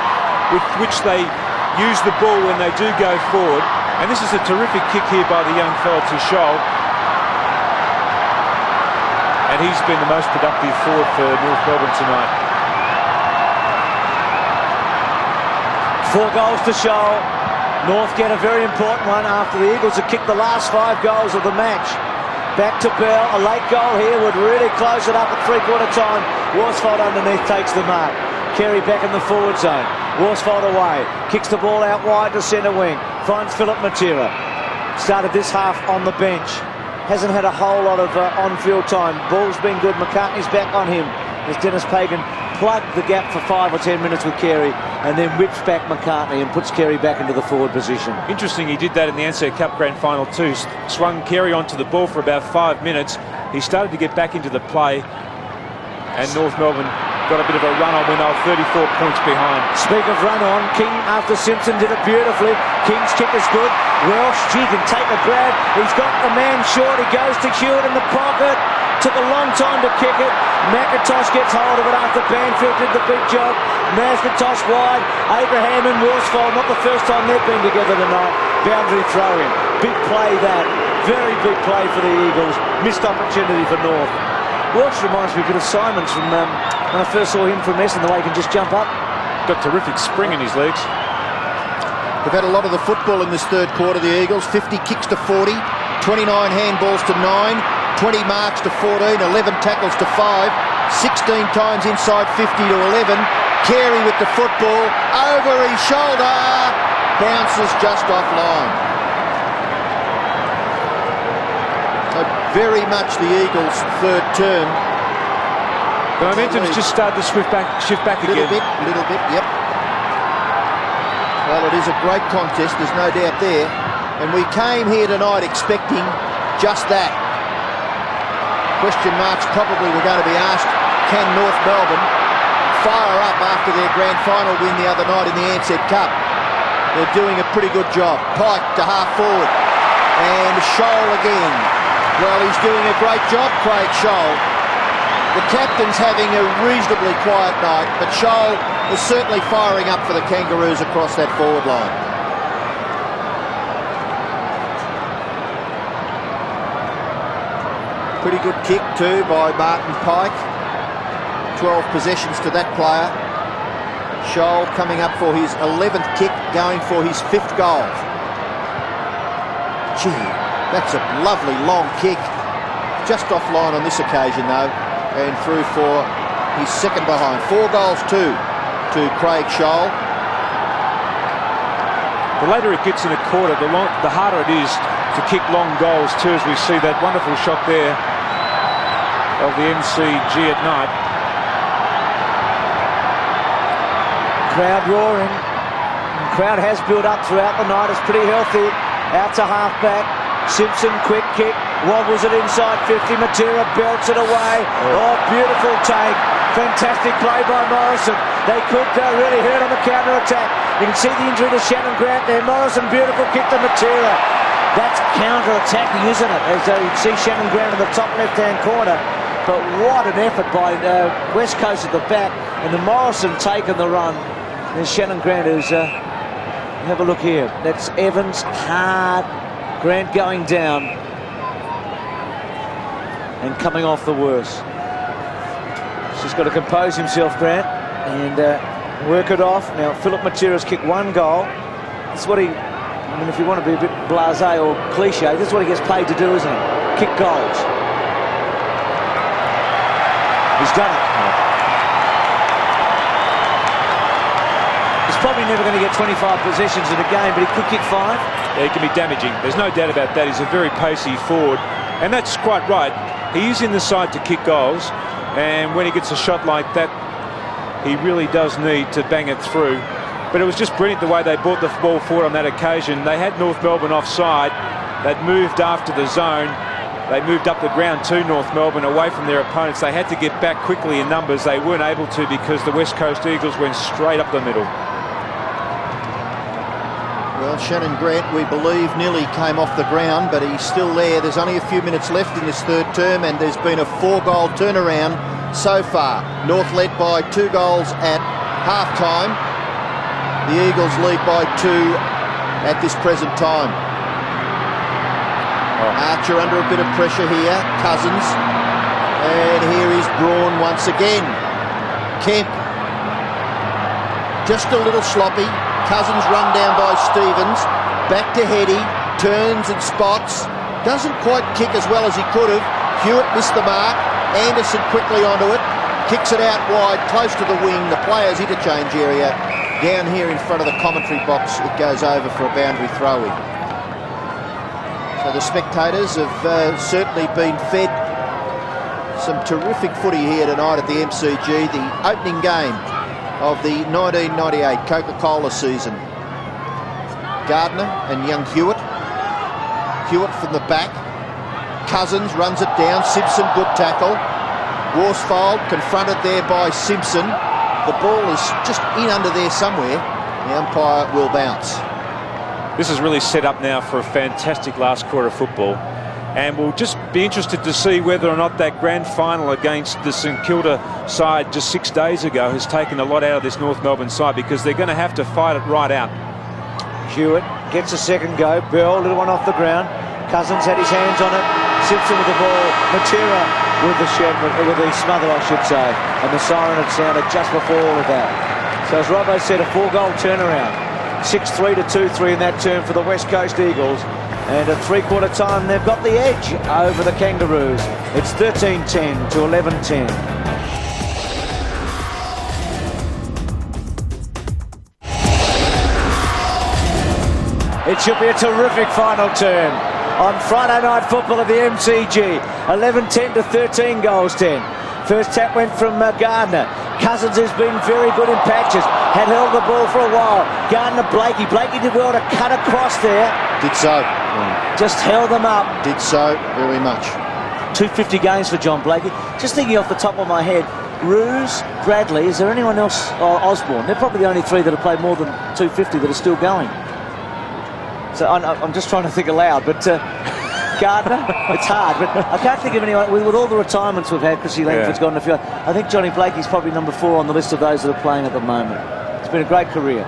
with which they use the ball when they do go forward. And this is a terrific kick here by the young fella to Scholl. And he's been the most productive forward for North Melbourne tonight. 4 goals to Scholl. North get a very important one after the Eagles have kicked the last 5 goals of the match. Back to Bell. A late goal here would really close it up at 3/4 time. Worsfold underneath takes the mark. Carey back in the forward zone. Worsfold away. Kicks the ball out wide to centre wing. Finds Philip Matera. Started this half on the bench. Hasn't had a whole lot of on-field time. Ball's been good. McCartney's back on him as Dennis Pagan plugged the gap for 5 or 10 minutes with Carey, and then whips back McCartney and puts Carey back into the forward position. Interesting, he did that in the Ansett Cup Grand Final too. Swung Carey onto the ball for about 5 minutes. He started to get back into the play, and North Melbourne got a bit of a run on when they were 34 points behind. Speak of run on, King after Simpson did it beautifully. King's kick is good. Welsh, gee, can take a grab. He's got the man short. He goes to Hewitt in the pocket. Took a long time to kick it. McIntosh gets hold of it after Banfield did the big job. McIntosh wide. Abraham and Worsfold, not the first time they've been together tonight. Boundary throw in. Big play that. Very big play for the Eagles. Missed opportunity for North. Walsh reminds me a bit of Simons from when I first saw him from Essendon, the way he can just jump up. Got terrific spring in his legs. They've had a lot of the football in this 3rd quarter, the Eagles. 50 kicks to 40, 29 handballs to 9, 20 marks to 14, 11 tackles to 5, 16 times inside 50 to 11. Carey with the football, over his shoulder, bounces just offline. So very much the Eagles' 3rd term. The momentum's just started to shift back again. Little bit, yep. Well, it is a great contest, there's no doubt there. And we came here tonight expecting just that. Question marks probably were going to be asked, can North Melbourne fire up after their grand final win the other night in the Ansett Cup? They're doing a pretty good job. Pike to half forward. And Scholl again. Well, he's doing a great job, Craig Scholl. The captain's having a reasonably quiet night, but Scholl is certainly firing up for the Kangaroos across that forward line. Pretty good kick too by Martin Pike. 12 possessions to that player. Scholl coming up for his 11th kick, going for his 5th goal. Gee, that's a lovely long kick. Just offline on this occasion though, and through for his 2nd behind. 4 goals to Craig Scholl. The later it gets in a quarter, the harder it is to kick long goals too, as we see that wonderful shot there of the MCG at night. Crowd roaring. The crowd has built up throughout the night. It's pretty healthy. Out to half-back. Simpson, quick kick. Wobbles it inside 50. Matera belts it away. Oh, beautiful take. Fantastic play by Morrison. They could really hurt on the counter-attack. You can see the injury to Shannon Grant there. Morrison, beautiful kick to Matera. That's counter-attacking, isn't it? As you can see Shannon Grant in the top left-hand corner. But what an effort by West Coast at the back. And the Morrison taking the run. There's Shannon Grant who's... have a look here. That's Evans, hard. Grant going down. And coming off the worst. He's just got to compose himself, Grant. And work it off. Now, Philip Matera's kicked 1 goal. That's what he... I mean, if you want to be a bit blasé or cliche, this is what he gets paid to do, isn't he? Kick goals. He's done it. He's probably never going to get 25 possessions in a game, but he could kick 5. Yeah, he can be damaging. There's no doubt about that. He's a very pacey forward. And that's quite right. He is in the side to kick goals. And when he gets a shot like that, he really does need to bang it through. But it was just brilliant the way they brought the ball forward on that occasion. They had North Melbourne offside. They'd moved after the zone. They moved up the ground to North Melbourne away from their opponents. They had to get back quickly in numbers. They weren't able to because the West Coast Eagles went straight up the middle. Well, Shannon Grant, we believe, nearly came off the ground, but he's still there. There's only a few minutes left in this 3rd term, and there's been a 4-goal turnaround so far. North led by 2 goals at half-time. The Eagles lead by 2 at this present time. Archer under a bit of pressure here. Cousins. And here is Braun once again. Kemp. Just a little sloppy. Cousins run down by Stevens. Back to Heady. Turns and spots. Doesn't quite kick as well as he could have. Hewitt missed the mark. Anderson quickly onto it. Kicks it out wide, close to the wing. The players' interchange area. Down here in front of the commentary box, it goes over for a boundary throw-in. So the spectators have certainly been fed some terrific footy here tonight at the MCG, the opening game of the 1998 Coca-Cola season. Gardner and young Hewitt. Hewitt from the back. Cousins runs it down. Simpson, good tackle. Worsfold confronted there by Simpson. The ball is just in under there somewhere. The umpire will bounce. This is really set up now for a fantastic last quarter of football. And we'll just be interested to see whether or not that grand final against the St Kilda side just 6 days ago has taken a lot out of this North Melbourne side, because they're going to have to fight it right out. Hewitt gets a second go. Bell, little one off the ground. Cousins had his hands on it. Simpson with the ball. Matera with the smother, I should say. And the siren had sounded just before all of that. So as Robbo said, a 4-goal turnaround. 6-3 to 2-3 in that term for the West Coast Eagles. And at 3/4 time, they've got the edge over the Kangaroos. It's 13-10 to 11-10. It should be a terrific final term on Friday night football at the MCG. 11-10 to 13 goals 10. First tap went from Gardner. Cousins has been very good in patches. Had held the ball for a while. Gardner, Blakey. Blakey did well to cut across there. Did so. Just held them up. Did so very much. 250 games for John Blakey. Just thinking off the top of my head, Roos, Bradley, is there anyone else? Osborne. They're probably the only 3 that have played more than 250 that are still going. So I'm just trying to think aloud, but Gardner. It's hard, but I can't think of anyone with all the retirements we've had. Chrissy Langford's gone a few. I think Johnny Blakey's probably number 4 on the list of those that are playing at the moment. It's been a great career.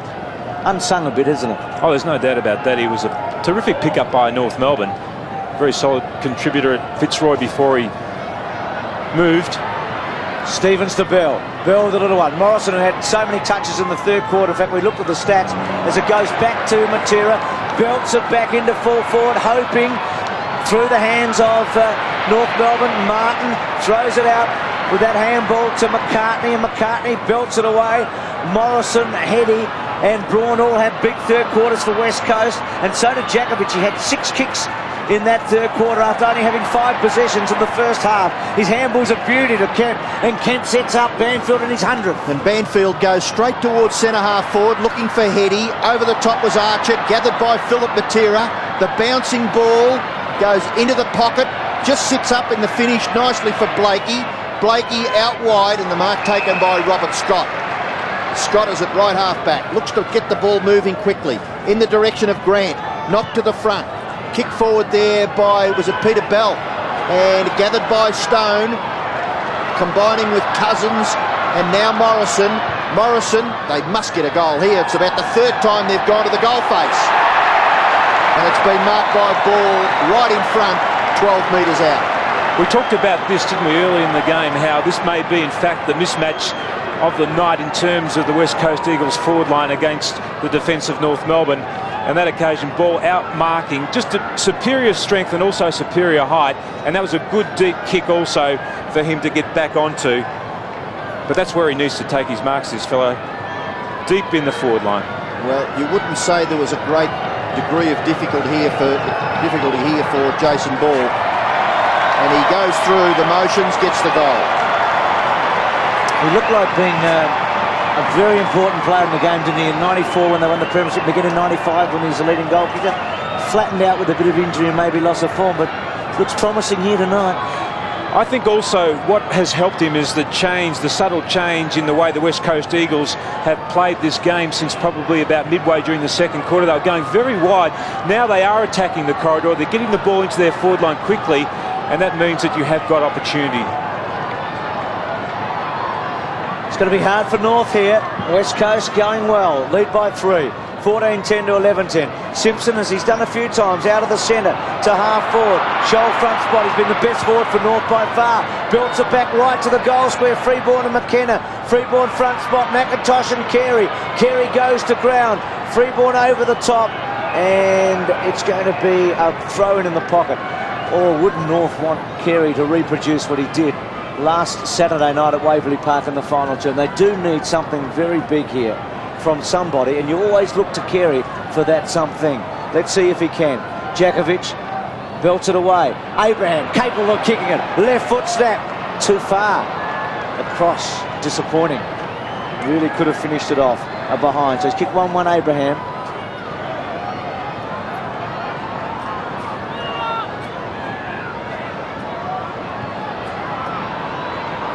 Unsung a bit, isn't it? Oh, there's no doubt about that. He was a terrific pickup by North Melbourne. Very solid contributor at Fitzroy before he moved. Stevens to Bell. Bell with a little one. Morrison had so many touches in the third quarter. In fact, we looked at the stats as it goes back to Matera. Belts it back into full forward, hoping through the hands of North Melbourne. Martin throws it out with that handball to McCartney, and McCartney belts it away. Morrison, Heady and Braun all had big third quarters for West Coast, and so did Djakovic. He had 6 kicks in that third quarter after only having 5 possessions in the first half. His handball's a beauty to Kent, and Kent sets up Banfield in his 100th. And Banfield goes straight towards centre-half forward, looking for Heady. Over the top was Archer, gathered by Philip Matera. The bouncing ball goes into the pocket, just sits up in the finish nicely for Blakey. Blakey out wide, and the mark taken by Robert Scott. Scott is at right half-back, looks to get the ball moving quickly in the direction of Grant. Knocked to the front. Kick forward there by, was it Peter Bell? And gathered by Stone, combining with Cousins, and now Morrison. Morrison, they must get a goal here. It's about the 3rd time they've gone to the goal face. And it's been marked by a ball right in front, 12 metres out. We talked about this, didn't we, early in the game, how this may be, in fact, the mismatch of the night in terms of the West Coast Eagles forward line against the defence of North Melbourne. And that occasion, ball out marking, just a superior strength and also superior height, and that was a good deep kick also for him to get back onto. But that's where he needs to take his marks, this fellow, deep in the forward line. Well, you wouldn't say there was a great degree of difficulty here for Jason Ball, and he goes through the motions, gets the goal. He looked like being a very important player in the game, didn't he? In 94 when they won the premiership, again in 95 when he was the leading goal kicker. Flattened out with a bit of injury and maybe loss of form, but looks promising here tonight. I think also what has helped him is the change, the subtle change in the way the West Coast Eagles have played this game since probably about midway during the second quarter. They were going very wide. Now they are attacking the corridor. They're getting the ball into their forward line quickly, and that means that you have got opportunity. It's going to be hard for North here. West Coast going well. Lead by 3. 14-10 to 11-10. Simpson, as he's done a few times, out of the centre to half forward. Shoal front spot. He's been the best forward for North by far. Belts it back right to the goal square. Freeborn and McKenna. Freeborn front spot. McIntosh and Carey. Carey goes to ground. Freeborn over the top. And it's going to be a throw in the pocket. Or would North want Carey to reproduce what he did last Saturday night at Waverley Park in the final turn? They do need something very big here from somebody, and you always look to Carey for that something. Let's see if he can. Djakovic belts it away. Abraham capable of kicking it. Left foot snap. Too far. Across. Disappointing. Really could have finished it off behind. So he's kicked 1-1 Abraham.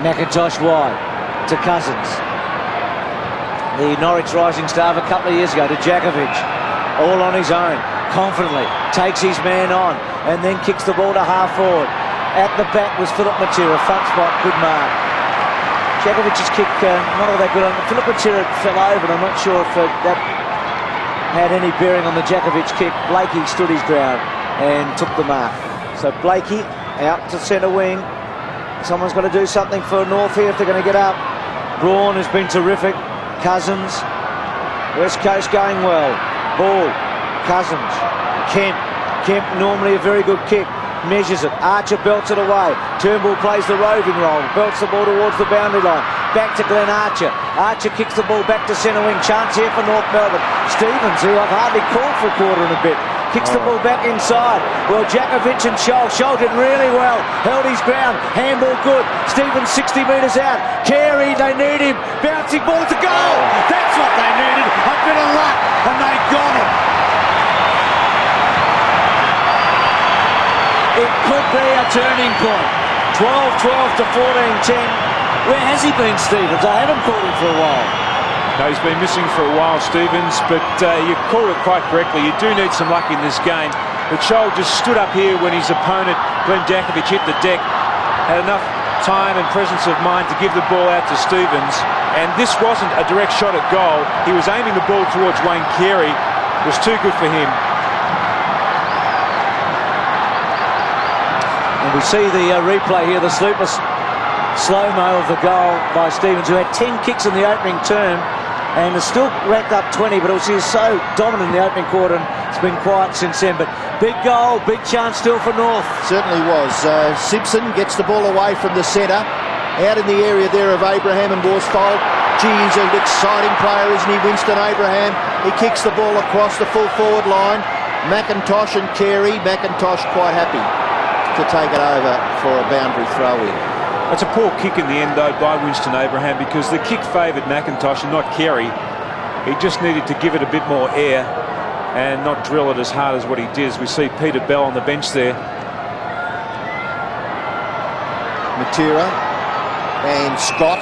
McIntosh wide to Cousins. The Norwich Rising Star of a couple of years ago to Djakovic. All on his own, confidently, takes his man on and then kicks the ball to half forward. At the back was Philip Matera, front spot, good mark. Djakovic's kick, not all that good. Philip Matera fell over, and I'm not sure if that had any bearing on the Djakovic kick. Blakey stood his ground and took the mark. So Blakey out to centre wing. Someone's got to do something for North here if they're going to get up. Braun has been terrific. Cousins. West Coast going well. Ball. Cousins. Kemp normally a very good kick. Measures it. Archer belts it away. Turnbull plays the roving role. Belts the ball towards the boundary line. Back to Glenn Archer. Archer kicks the ball back to centre wing. Chance here for North Melbourne. Stevens, who I've hardly called for a quarter and a bit, kicks the ball back inside. Well, Djakovic and Scholl. Scholl did really well. Held his ground. Handball good. Stevens 60 metres out. Carey, they need him. Bouncing ball to goal. That's what they needed. A bit of luck, and they got it. It could be a turning point. 12-12 to 14-10. Where has he been, Stevens? I haven't called him for a while. No, he's been missing for a while, Stevens, but you called it quite correctly. You do need some luck in this game. But Scholl just stood up here when his opponent, Glenn Jakovic, hit the deck. Had enough time and presence of mind to give the ball out to Stevens. And this wasn't a direct shot at goal. He was aiming the ball towards Wayne Carey. It was too good for him. And we see the replay here, the sleepless slow-mo of the goal by Stevens, who had 10 kicks in the opening term and has still racked up 20, but he was so dominant in the opening quarter and it's been quiet since then. But big goal, big chance still for North. Certainly was. Simpson gets the ball away from the centre, out in the area there of Abraham and Worsfold. Gee, he's an exciting player, isn't he, Winston Abraham? He kicks the ball across the full forward line. McIntosh and Carey. McIntosh quite happy to take it over for a boundary throw-in. It's a poor kick in the end, though, by Winston Abraham, because the kick favoured McIntosh and not Carey. He just needed to give it a bit more air and not drill it as hard as what he did. As we see Peter Bell on the bench there. Matera and Scott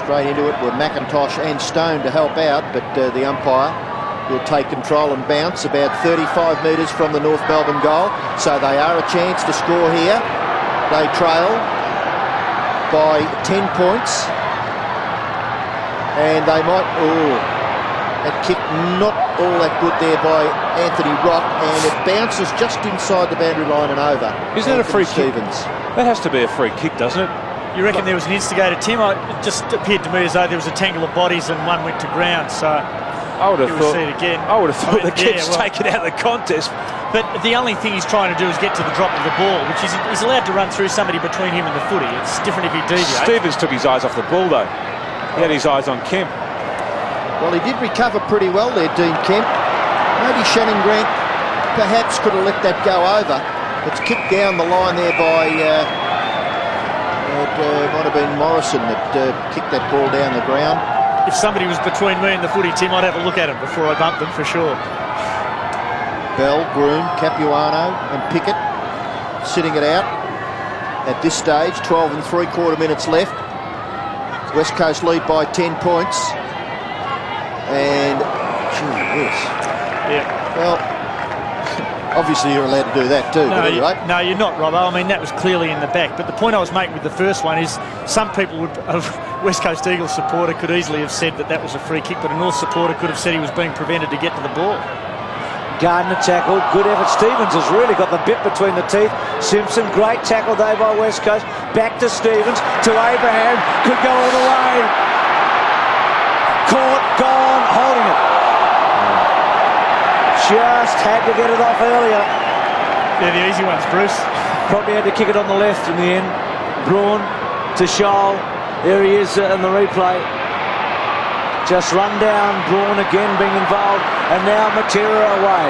straight into it with McIntosh and Stone to help out, but the umpire will take control and bounce about 35 metres from the North Melbourne goal. So they are a chance to score here. They trail by 10 points. And they might... Oh, that kick not all that good there by Anthony Rock, and it bounces just inside the boundary line and over. Isn't it a free Stevens. kick? That has to be a free kick, doesn't it? You reckon there was an instigator, Tim? It just appeared to me as though there was a tangle of bodies and one went to ground, so I would have thought, see it again. I would have thought the kid's yeah, well, taken out of the contest. But the only thing he's trying to do is get to the drop of the ball, which is he's allowed to run through somebody between him and the footy. It's different if he deviates. Stevens took his eyes off the ball, though. He had his eyes on Kemp. Well, he did recover pretty well there, Dean Kemp. Maybe Shannon Grant perhaps could have let that go over. It's kicked down the line there by, it might have been Morrison that kicked that ball down the ground. If somebody was between me and the footy, Tim, I'd have a look at him before I bumped them for sure. Bell, Groom, Capuano and Pickett sitting it out. At this stage, 12 3/4 minutes left. West Coast lead by 10 points. And, gee whiz. Yeah. Well, obviously you're allowed to do that too. No, but anyway. no, you're not, Robbo. I mean, that was clearly in the back. But the point I was making with the first one is some people would, a West Coast Eagles supporter could easily have said that that was a free kick, but a North supporter could have said he was being prevented to get to the ball. Gardner tackle, good effort. Stevens has really got the bit between the teeth. Simpson, great tackle there by West Coast. Back to Stevens, to Abraham, could go all the way. Caught, gone, holding it. Just had to get it off earlier. They're the easy ones, Bruce. Probably had to kick it on the left in the end. Braun to Scholl. There he is in the replay. Just run down, Braun again being involved, and now Matera away.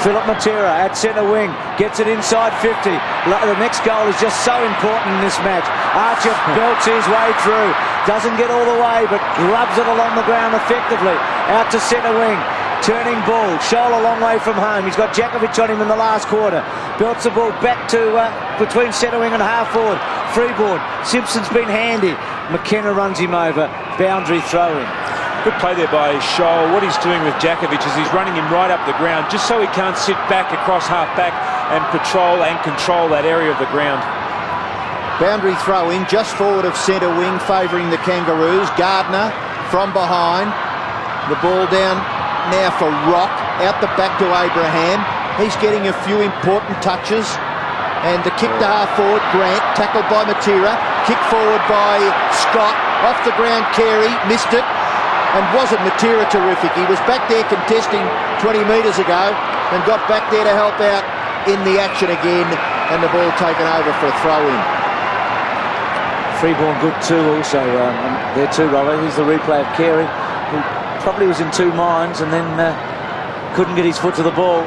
Philip Matera at centre wing, gets it inside 50. The next goal is just so important in this match. Archer belts his way through, doesn't get all the way, but grubs it along the ground effectively. Out to centre wing, turning ball. Scholl a long way from home. He's got Jakovic on him in the last quarter. Belts the ball back to between centre wing and half forward. Freeboard. Simpson's been handy. McKenna runs him over. Boundary throw-in. Good play there by Scholl. What he's doing with Jakovic is he's running him right up the ground just so he can't sit back across half-back and patrol and control that area of the ground. Boundary throw-in just forward of centre wing, favouring the Kangaroos. Gardner from behind. The ball down now for Rock. Out the back to Abraham. He's getting a few important touches. And the kick to half forward, Grant, tackled by Matera. Kick forward by Scott. Off the ground, Carey, missed it. And wasn't Matera terrific? He was back there contesting 20 metres ago and got back there to help out in the action again, and the ball taken over for a throw-in. Freeborn good too also there too, Robert. Here's the replay of Carey, who probably was in two minds and then couldn't get his foot to the ball.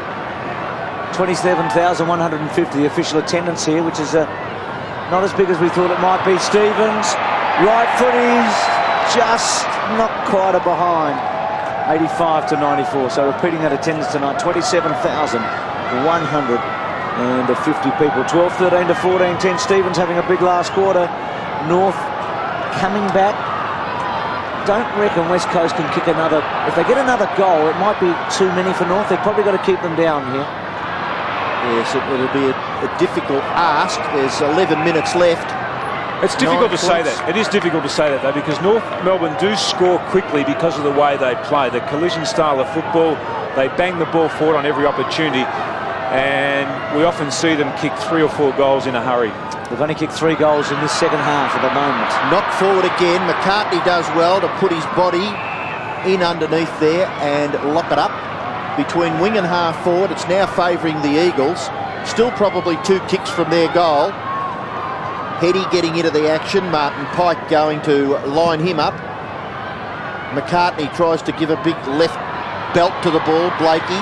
27,150 the official attendance here, which is not as big as we thought it might be. Stevens, right footies, just not quite a behind. 85 to 94. So repeating that attendance tonight, 27,150 people. 12-13 to 14-10. Stevens having a big last quarter. North coming back don't reckon West Coast can kick another. If they get another goal, it might be too many for North. They've probably got to keep them down here. Yes, it'll be a difficult ask. There's 11 minutes left. It's difficult to say that. It is difficult to say that, though, because North Melbourne do score quickly because of the way they play. The collision style of football, they bang the ball forward on every opportunity, and we often see them kick 3 or 4 goals in a hurry. They've only kicked 3 goals in this second half at the moment. Knocked forward again. McCartney does well to put his body in underneath there and lock it up. Between wing and half forward, it's now favouring the Eagles. Still probably 2 kicks from their goal. Heady getting into the action. Martin Pike going to line him up. McCartney tries to give a big left belt to the ball. Blakey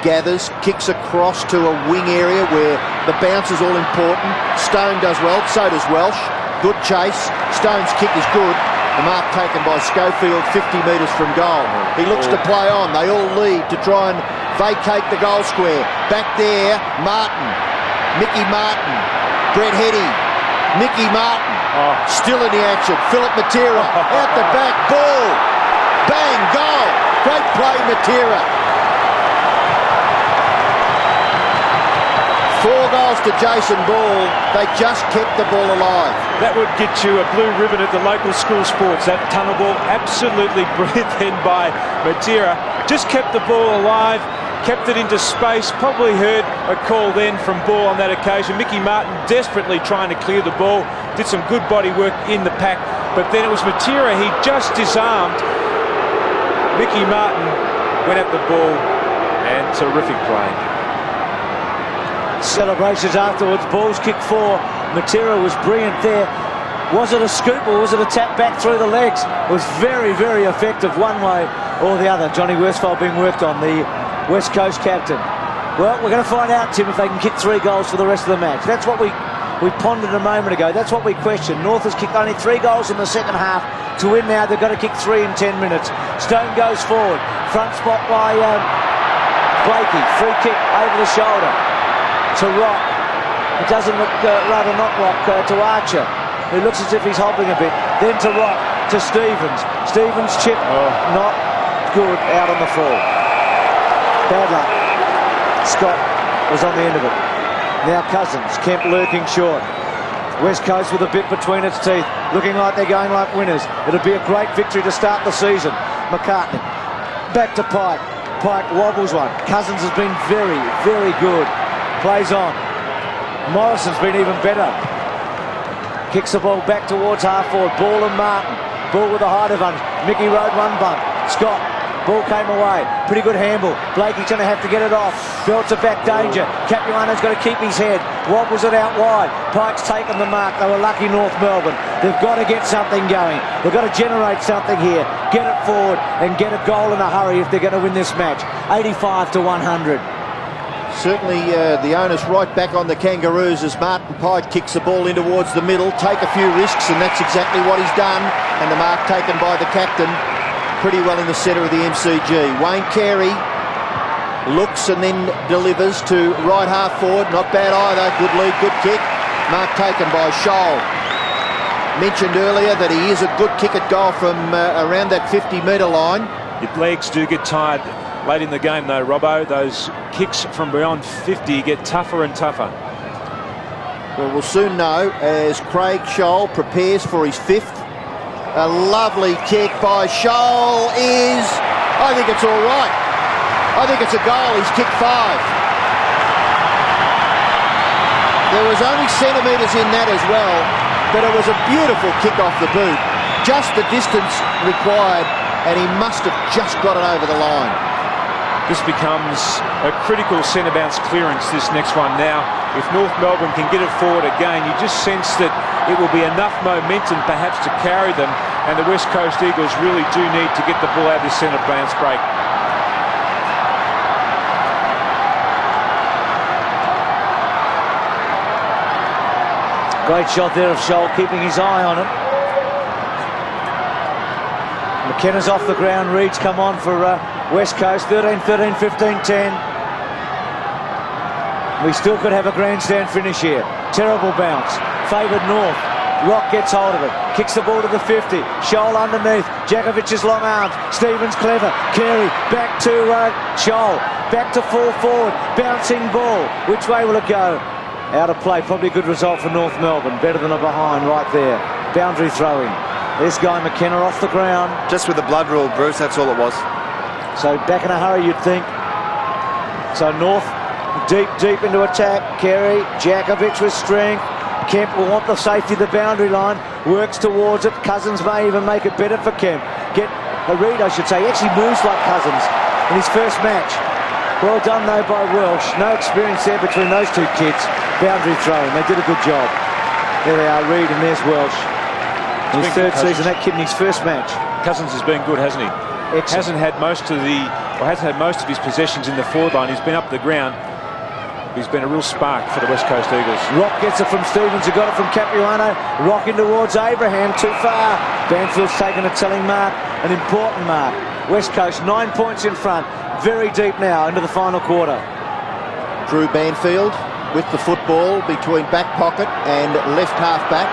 gathers, kicks across to a wing area where the bounce is all important. Stone does well, so does Welsh. Good chase. Stone's kick is good. The mark taken by Schofield 50 metres from goal. He looks to play on. They all lead to try and vacate the goal square. Back there, Martin. Mickey Martin. Brett Heady. Mickey Martin. Still in the action. Philip Matera. Out the back. Ball. Bang. Goal. Great play, Matera. 4 goals to Jason Ball. They just kept the ball alive. That would get you a blue ribbon at the local school sports. That tunnel ball, absolutely brilliant then by Matera. Just kept the ball alive, kept it into space. Probably heard a call then from Ball on that occasion. Mickey Martin desperately trying to clear the ball. Did some good body work in the pack. But then it was Matera. He just disarmed. Mickey Martin went at the ball, and terrific play. Celebrations afterwards. Ball's kicked 4. Matera was brilliant there. Was it a scoop or was it a tap back through the legs? It was very, very effective one way or the other. Johnny Worsfold being worked on, the West Coast captain. Well, we're going to find out, Tim, if they can kick 3 goals for the rest of the match. That's what we pondered a moment ago. That's what we questioned. North has kicked only 3 goals in the second half. To win now, they've got to kick 3 in 10 minutes. Stone goes forward. Front spot by Blakey. Free kick over the shoulder to Rock. It doesn't look, rather not Rock, to Archer. He looks as if he's hobbling a bit. Then to Rock, to Stevens. Stevens chip, not good, out on the fall. Bad luck. Scott was on the end of it. Now Cousins, Kemp lurking short. West Coast with a bit between its teeth, looking like they're going like winners. It'll be a great victory to start the season. McCartney, back to Pike. Pike wobbles one. Cousins has been very, very good. Plays on. Morrison's been even better. Kicks the ball back towards half forward. Ball and Martin. Ball with a height advantage. Mickey rode one bump. Scott. Ball came away. Pretty good handball. Blakey's going to have to get it off. Belts it back, danger. Capuano's got to keep his head. Wobbles it out wide. Pike's taken the mark. They were lucky, North Melbourne. They've got to get something going. They've got to generate something here. Get it forward and get a goal in a hurry if they're going to win this match. 85 to 100. Certainly the onus right back on the Kangaroos as Martin Pike kicks the ball in towards the middle. Take a few risks, and that's exactly what he's done. And the mark taken by the captain pretty well in the centre of the MCG. Wayne Carey looks and then delivers to right half forward. Not bad either. Good lead, good kick. Mark taken by Scholl. Mentioned earlier that he is a good kick at goal from around that 50-metre line. Your legs do get tired late in the game though, Robbo. Those kicks from beyond 50 get tougher and tougher. Well, we'll soon know as Craig Scholl prepares for his 5th. A lovely kick by Scholl is, I think it's all right. I think it's a goal. He's kicked 5. There was only centimetres in that as well, but it was a beautiful kick off the boot. Just the distance required, and he must have just got it over the line. This becomes a critical centre bounce clearance, this next one now. If North Melbourne can get it forward again, you just sense that it will be enough momentum perhaps to carry them, and the West Coast Eagles really do need to get the ball out of this centre bounce break. Great shot there of Scholl, keeping his eye on it. McKenna's off the ground. Reed's come on for West Coast. 13, 13, 15, 10. We still could have a grandstand finish here. Terrible bounce. Favoured North. Rock gets hold of it, kicks the ball to the 50. Scholl underneath, Jakovic's long arms. Stevens clever. Carey back to Scholl, back to full forward, bouncing ball. Which way will it go? Out of play. Probably a good result for North Melbourne. Better than a behind right there. Boundary throw-in. This guy McKenna off the ground. Just with the blood rule, Bruce, that's all it was. So back in a hurry, you'd think. So North deep into attack. Carey, Jakovic with strength. Kemp will want the safety of the boundary line. Works towards it. Cousins may even make it better for Kemp. Get a read, I should say. He actually moves like Cousins in his first match. Well done, though, by Welsh. No experience there between those two kids. Boundary throwing. They did a good job. There they are, Reid, and there's Welsh. In his third season, that kid in his first match. Cousins has been good, hasn't he? Excellent. Hasn't had most of his possessions in the forward line. He's been up the ground. He's been a real spark for the West Coast Eagles. Rock gets it from Stevens, who got it from Capuano. Rock in towards Abraham, too far. Banfield's taken a telling mark, an important mark. West Coast 9 points in front, very deep now into the final quarter. Drew Banfield with the football between back pocket and left half back.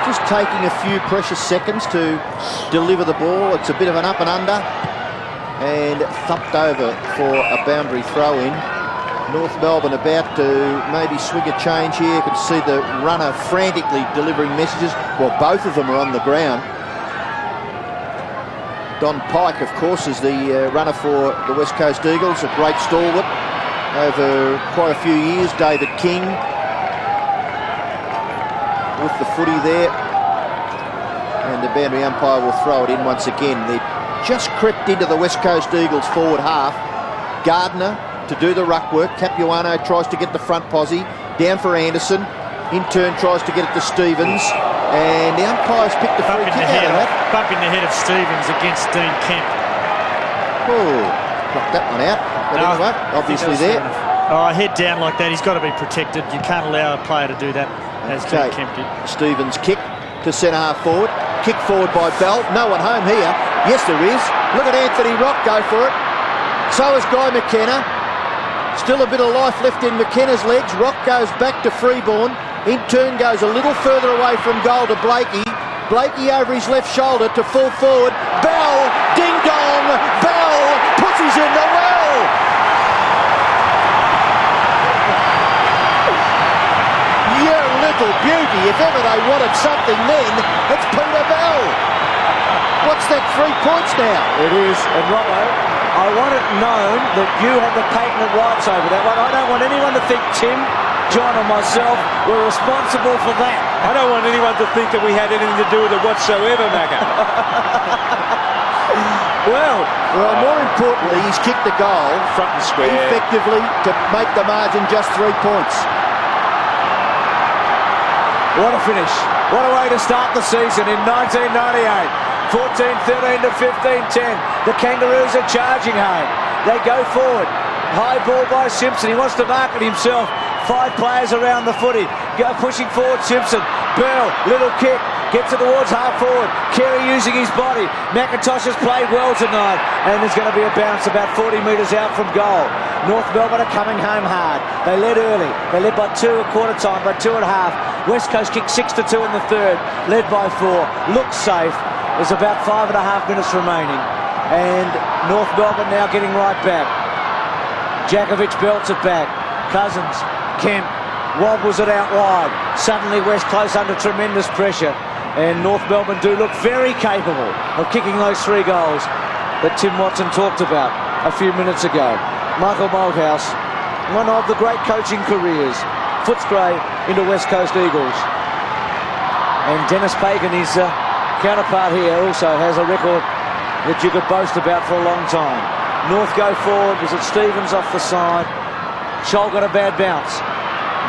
Just taking a few precious seconds to deliver the ball. It's a bit of an up and under. And thumped over for a boundary throw-in. North Melbourne about to maybe swing a change here. You can see the runner frantically delivering messages. Well, both of them are on the ground. Don Pike, of course, is the runner for the West Coast Eagles, a great stalwart over quite a few years. David King with the footy there. And the boundary umpire will throw it in once again. They just crept into the West Coast Eagles forward half. Gardner to do the ruck work. Capuano tries to get the front posse. Down for Anderson. In turn tries to get it to Stevens. And the umpire's picked the free kick out of that. Bumping the head of Stevens against Dean Kemp. Oh, knocked that one out. But anyway, obviously there. Oh, head down like that. He's got to be protected. You can't allow a player to do that, as Dean Kemp did. Stevens kick to centre half forward. Kick forward by Bell. No one home here. Yes, there is. Look at Anthony Rock go for it. So is Guy McKenna. Still a bit of life left in McKenna's legs. Rock goes back to Freeborn. In turn goes a little further away from goal to Blakey. Blakey over his left shoulder to full forward. Bell, ding dong, Bell puts his in the well. You little beauty. If ever they wanted something then, it's Peter Bell. What's that, 3 points now? It is, and Robbo, I want it known that you have the patent rights over that one. I don't want anyone to think Tim, John or myself were responsible for that. I don't want anyone to think that we had anything to do with it whatsoever, Macca. Well, more importantly, he's kicked the goal Front and square. effectively to make the margin just 3 points. what a finish. What a way to start the season in 1998. 14-13 to 15-10. The Kangaroos are charging home. They go forward. High ball by Simpson. He wants to market himself. 5 players around the footy. Go pushing forward Simpson. Bell, little kick. Gets it towards half forward. Carey using his body. McIntosh has played well tonight. And there's going to be a bounce about 40 metres out from goal. North Melbourne are coming home hard. They led early. They led by 2 at quarter time, by 2 at half. West Coast kicked 6-2 in the third. Led by 4. Looks safe. There's about 5.5 minutes remaining. And North Melbourne now getting right back. Jakovic belts it back. Cousins, Kemp, wobbles it out wide. Suddenly West Coast under tremendous pressure. And North Melbourne do look very capable of kicking those 3 goals that Tim Watson talked about a few minutes ago. Michael Malthouse, one of the great coaching careers. Footscray into West Coast Eagles. And Dennis Pagan, his counterpart here, also has a record that you could boast about for a long time. North go forward. Was it Stevens off the side? Scholl got a bad bounce.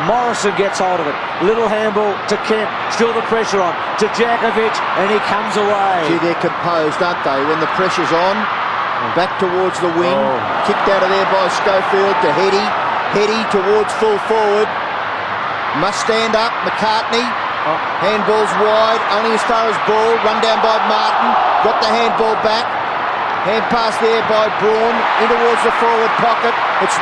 Morrison gets hold of it. Little handball to Kemp. Still the pressure on. To Jakovic, and he comes away. Gee, they're composed, aren't they? When the pressure's on, back towards the wing. Kicked out of there by Schofield to Heady. Heady towards full forward. Must stand up. McCartney. Handball's wide, only as far as ball. Run down by Martin. Got the handball back. Hand pass there by Braun. In towards the forward pocket. It's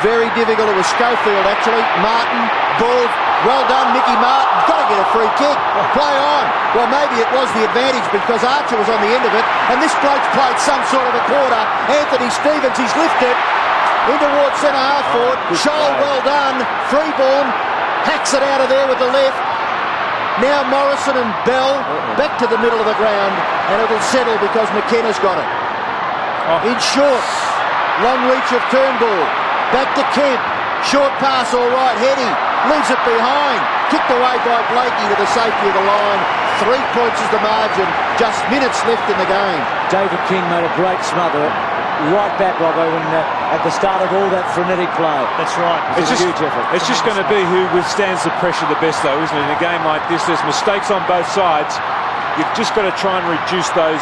very difficult. It was Schofield, actually. Martin, ball. Well done, Mickey Martin. Got to get a free kick. Play on. Well, maybe it was the advantage because Archer was on the end of it, and this bloke's played some sort of a quarter. Anthony Stevens, he's lifted in towards centre half forward. Scholl, well done. Freeborn hacks it out of there with the left. Now Morrison and Bell back to the middle of the ground, and it'll settle because McKenna's got it. In short, long reach of Turnbull. Back to Kemp. Short pass, all right. Heady leaves it behind. Kicked away by Blakey to the safety of the line. 3 points is the margin. Just minutes left in the game. David King made a great smother right back, Robbo, when at the start of all that frenetic play. That's right. It's a huge effort. It's just going to be who withstands the pressure the best, though, isn't it? In a game like this, there's mistakes on both sides. You've just got to try and reduce those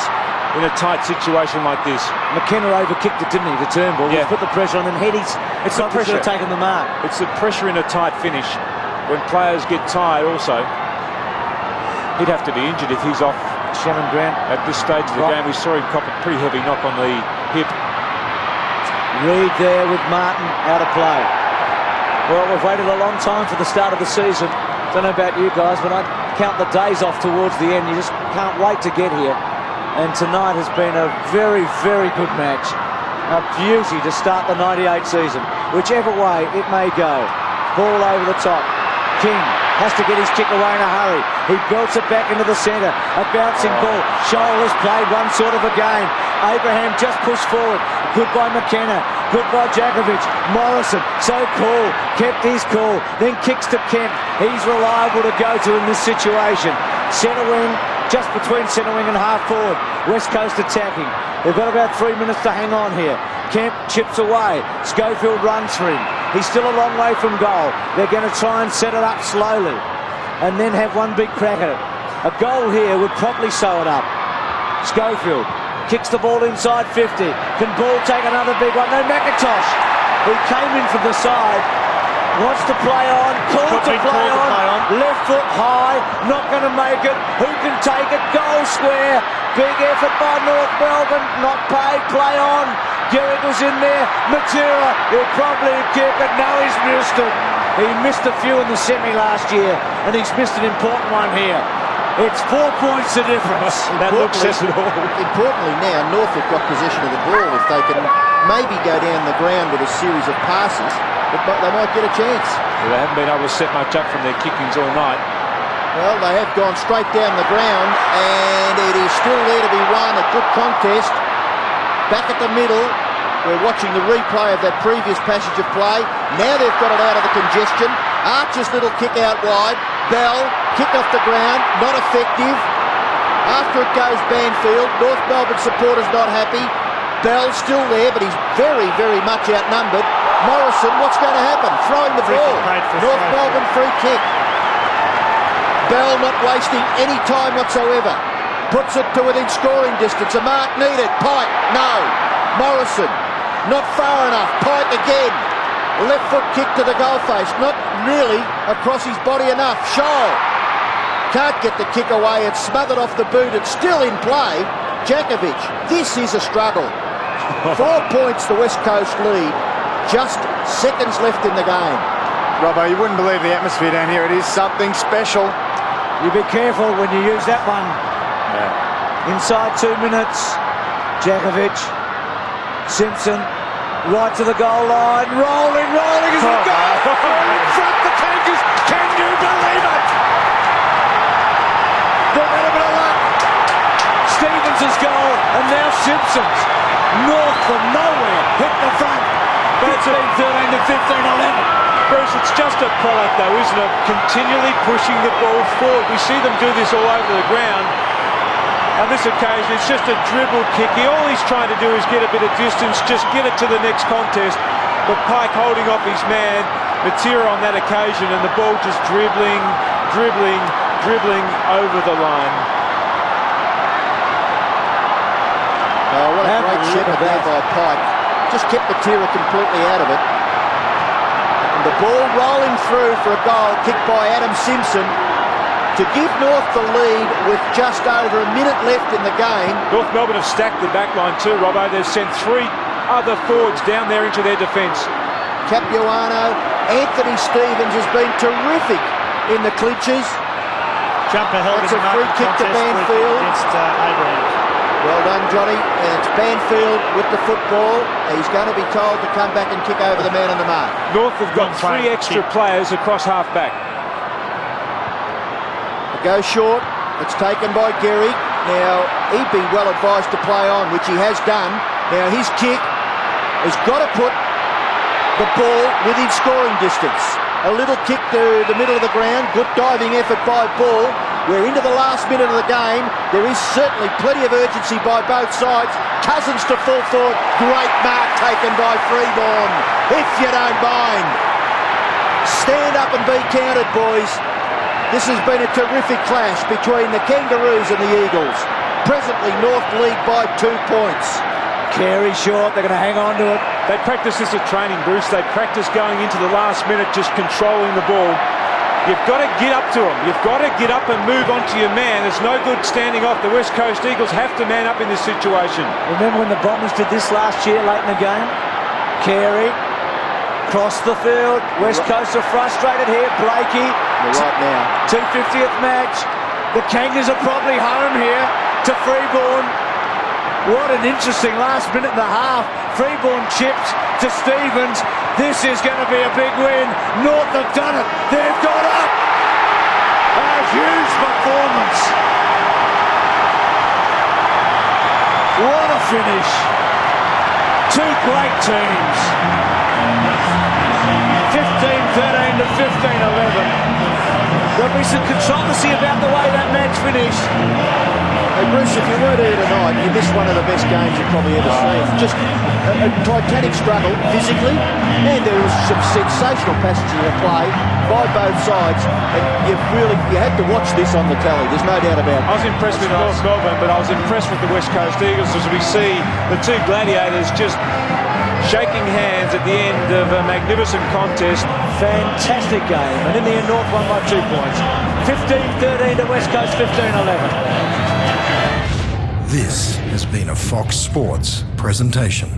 in a tight situation like this. McKenna overkicked it, didn't he, to Turnbull? Yeah. He's put the pressure on, and Heady's It's the pressure. taken the mark. It's the pressure in a tight finish. When players get tired also, he'd have to be injured if he's off Shannon Grant at this stage of the game. We saw him cop a pretty heavy knock on the hip. Reed there with Martin out of play. Well, we've waited a long time for the start of the season. Don't know about you guys, but I count the days off towards the end. You just can't wait to get here. And tonight has been a very, very good match. A beauty to start the 98 season. Whichever way it may go. Ball over the top. King has to get his kick away in a hurry. He belts it back into the centre. A bouncing ball. Scholl has played one sort of a game. Abraham just pushed forward. Good by McKenna. Good by Jakovic. Morrison, so cool. Kept his cool. Then kicks to Kemp. He's reliable to go to in this situation. Centre wing, just between centre wing and half forward. West Coast attacking. They've got about 3 minutes to hang on here. Kemp chips away. Schofield runs for him. He's still a long way from goal. They're going to try and set it up slowly and then have one big crack at it. A goal here would probably sew it up. Schofield kicks the ball inside 50. Can Ball take another big one? No, McIntosh, who came in from the side, wants to play on, called to play on, left foot high, not going to make it. Who can take it? Goal square. Big effort by North Melbourne, not paid, play on. Garrett was in there. Matera will probably kick it. No, he's missed it. He missed a few in the semi last year, and he's missed an important one here. It's 4 points the difference. That looks says it all. Importantly now, North have got possession of the ball. If they can maybe go down the ground with a series of passes, they might get a chance. Well, they haven't been able to set much up from their kickings all night. Well, they have gone straight down the ground, and it is still there to be won. A good contest. Back at the middle, we're watching the replay of that previous passage of play. Now they've got it out of the congestion. Archer's little kick out wide. Bell, kick off the ground, not effective. After it goes Banfield, North Melbourne supporters not happy. Bell still there, but he's very, very much outnumbered. Morrison, what's going to happen? Throwing the ball. North Melbourne free kick. Bell not wasting any time whatsoever. Puts it to within scoring distance. A mark needed. Pike, no. Morrison, not far enough. Pike again. Left foot kick to the goal face. Not really across his body enough. Scholl can't get the kick away. It's smothered off the boot. It's still in play. Jakovic, this is a struggle. 4 points the West Coast lead. Just seconds left in the game. Robbo, you wouldn't believe the atmosphere down here. It is something special. You be careful when you use that one. Inside 2 minutes. Jakovic, Simpson, right to the goal line. Rolling as we go. In front the Kangas. Can you believe it? They've had a bit of luck. Stevens' goal, and now Simpson's. North from nowhere hit the front. 13 to 15, 11. Bruce, it's just a product though, isn't it? Continually pushing the ball forward. We see them do this all over the ground. On this occasion, it's just a dribble kick. All he's trying to do is get a bit of distance, just get it to the next contest. But Pike holding off his man, Matera on that occasion, and the ball just dribbling over the line. Oh, what a great shot there by Pike. Just kept Matera completely out of it. And the ball rolling through for a goal, kicked by Adam Simpson, to give North the lead with just over a minute left in the game. North Melbourne have stacked the back line too, Robbo. They've sent 3 other forwards down there into their defence. Capuano, Anthony Stevens has been terrific in the clinches. Jumper held That's in a the free marking kick to contest Banfield. against Abraham. Well done, Johnny. And it's Banfield with the football. He's going to be told to come back and kick over the man on the mark. North have got Long 3 play, extra kick. players across half-back. It goes short. It's taken by Gehrig. Now, he'd be well advised to play on, which he has done. Now, his kick has got to put the ball within scoring distance. A little kick to the middle of the ground. Good diving effort by Bull. We're into the last minute of the game. There is certainly plenty of urgency by both sides. Cousins to full forward. Great mark taken by Freeborn. If you don't mind. Stand up and be counted, boys. This has been a terrific clash between the Kangaroos and the Eagles. Presently, North lead by 2 points. Carey short, they're going to hang on to it. They practice this at training, Bruce. They practice going into the last minute, just controlling the ball. You've got to get up to them. You've got to get up and move on to your man. There's no good standing off. The West Coast Eagles have to man up in this situation. Remember when the Bombers did this last year late in the game? Carey, cross the field. West Coast are frustrated here. Blakey. You're right now. 250th match. The Kangas are probably home here to Freeborn. What an interesting last minute and a half. Freeborn chipped to Stevens. This is going to be a big win. North have done it. They've got up. A huge performance. What a finish. Two great teams. 15-13 to 15-11. There'll be some controversy about the way that match finished. Hey Bruce, if you weren't here tonight, you missed one of the best games you've probably ever seen. Just a titanic struggle physically, and there was some sensational passages of play by both sides, and you had to watch this on the telly. There's no doubt about it. I was impressed with North Melbourne, but I was impressed with the West Coast Eagles as we see the two gladiators just shaking hands at the end of a magnificent contest. Fantastic game, and in the end North won by 2 points. 15-13 to West Coast 15-11. This has been a Fox Sports presentation.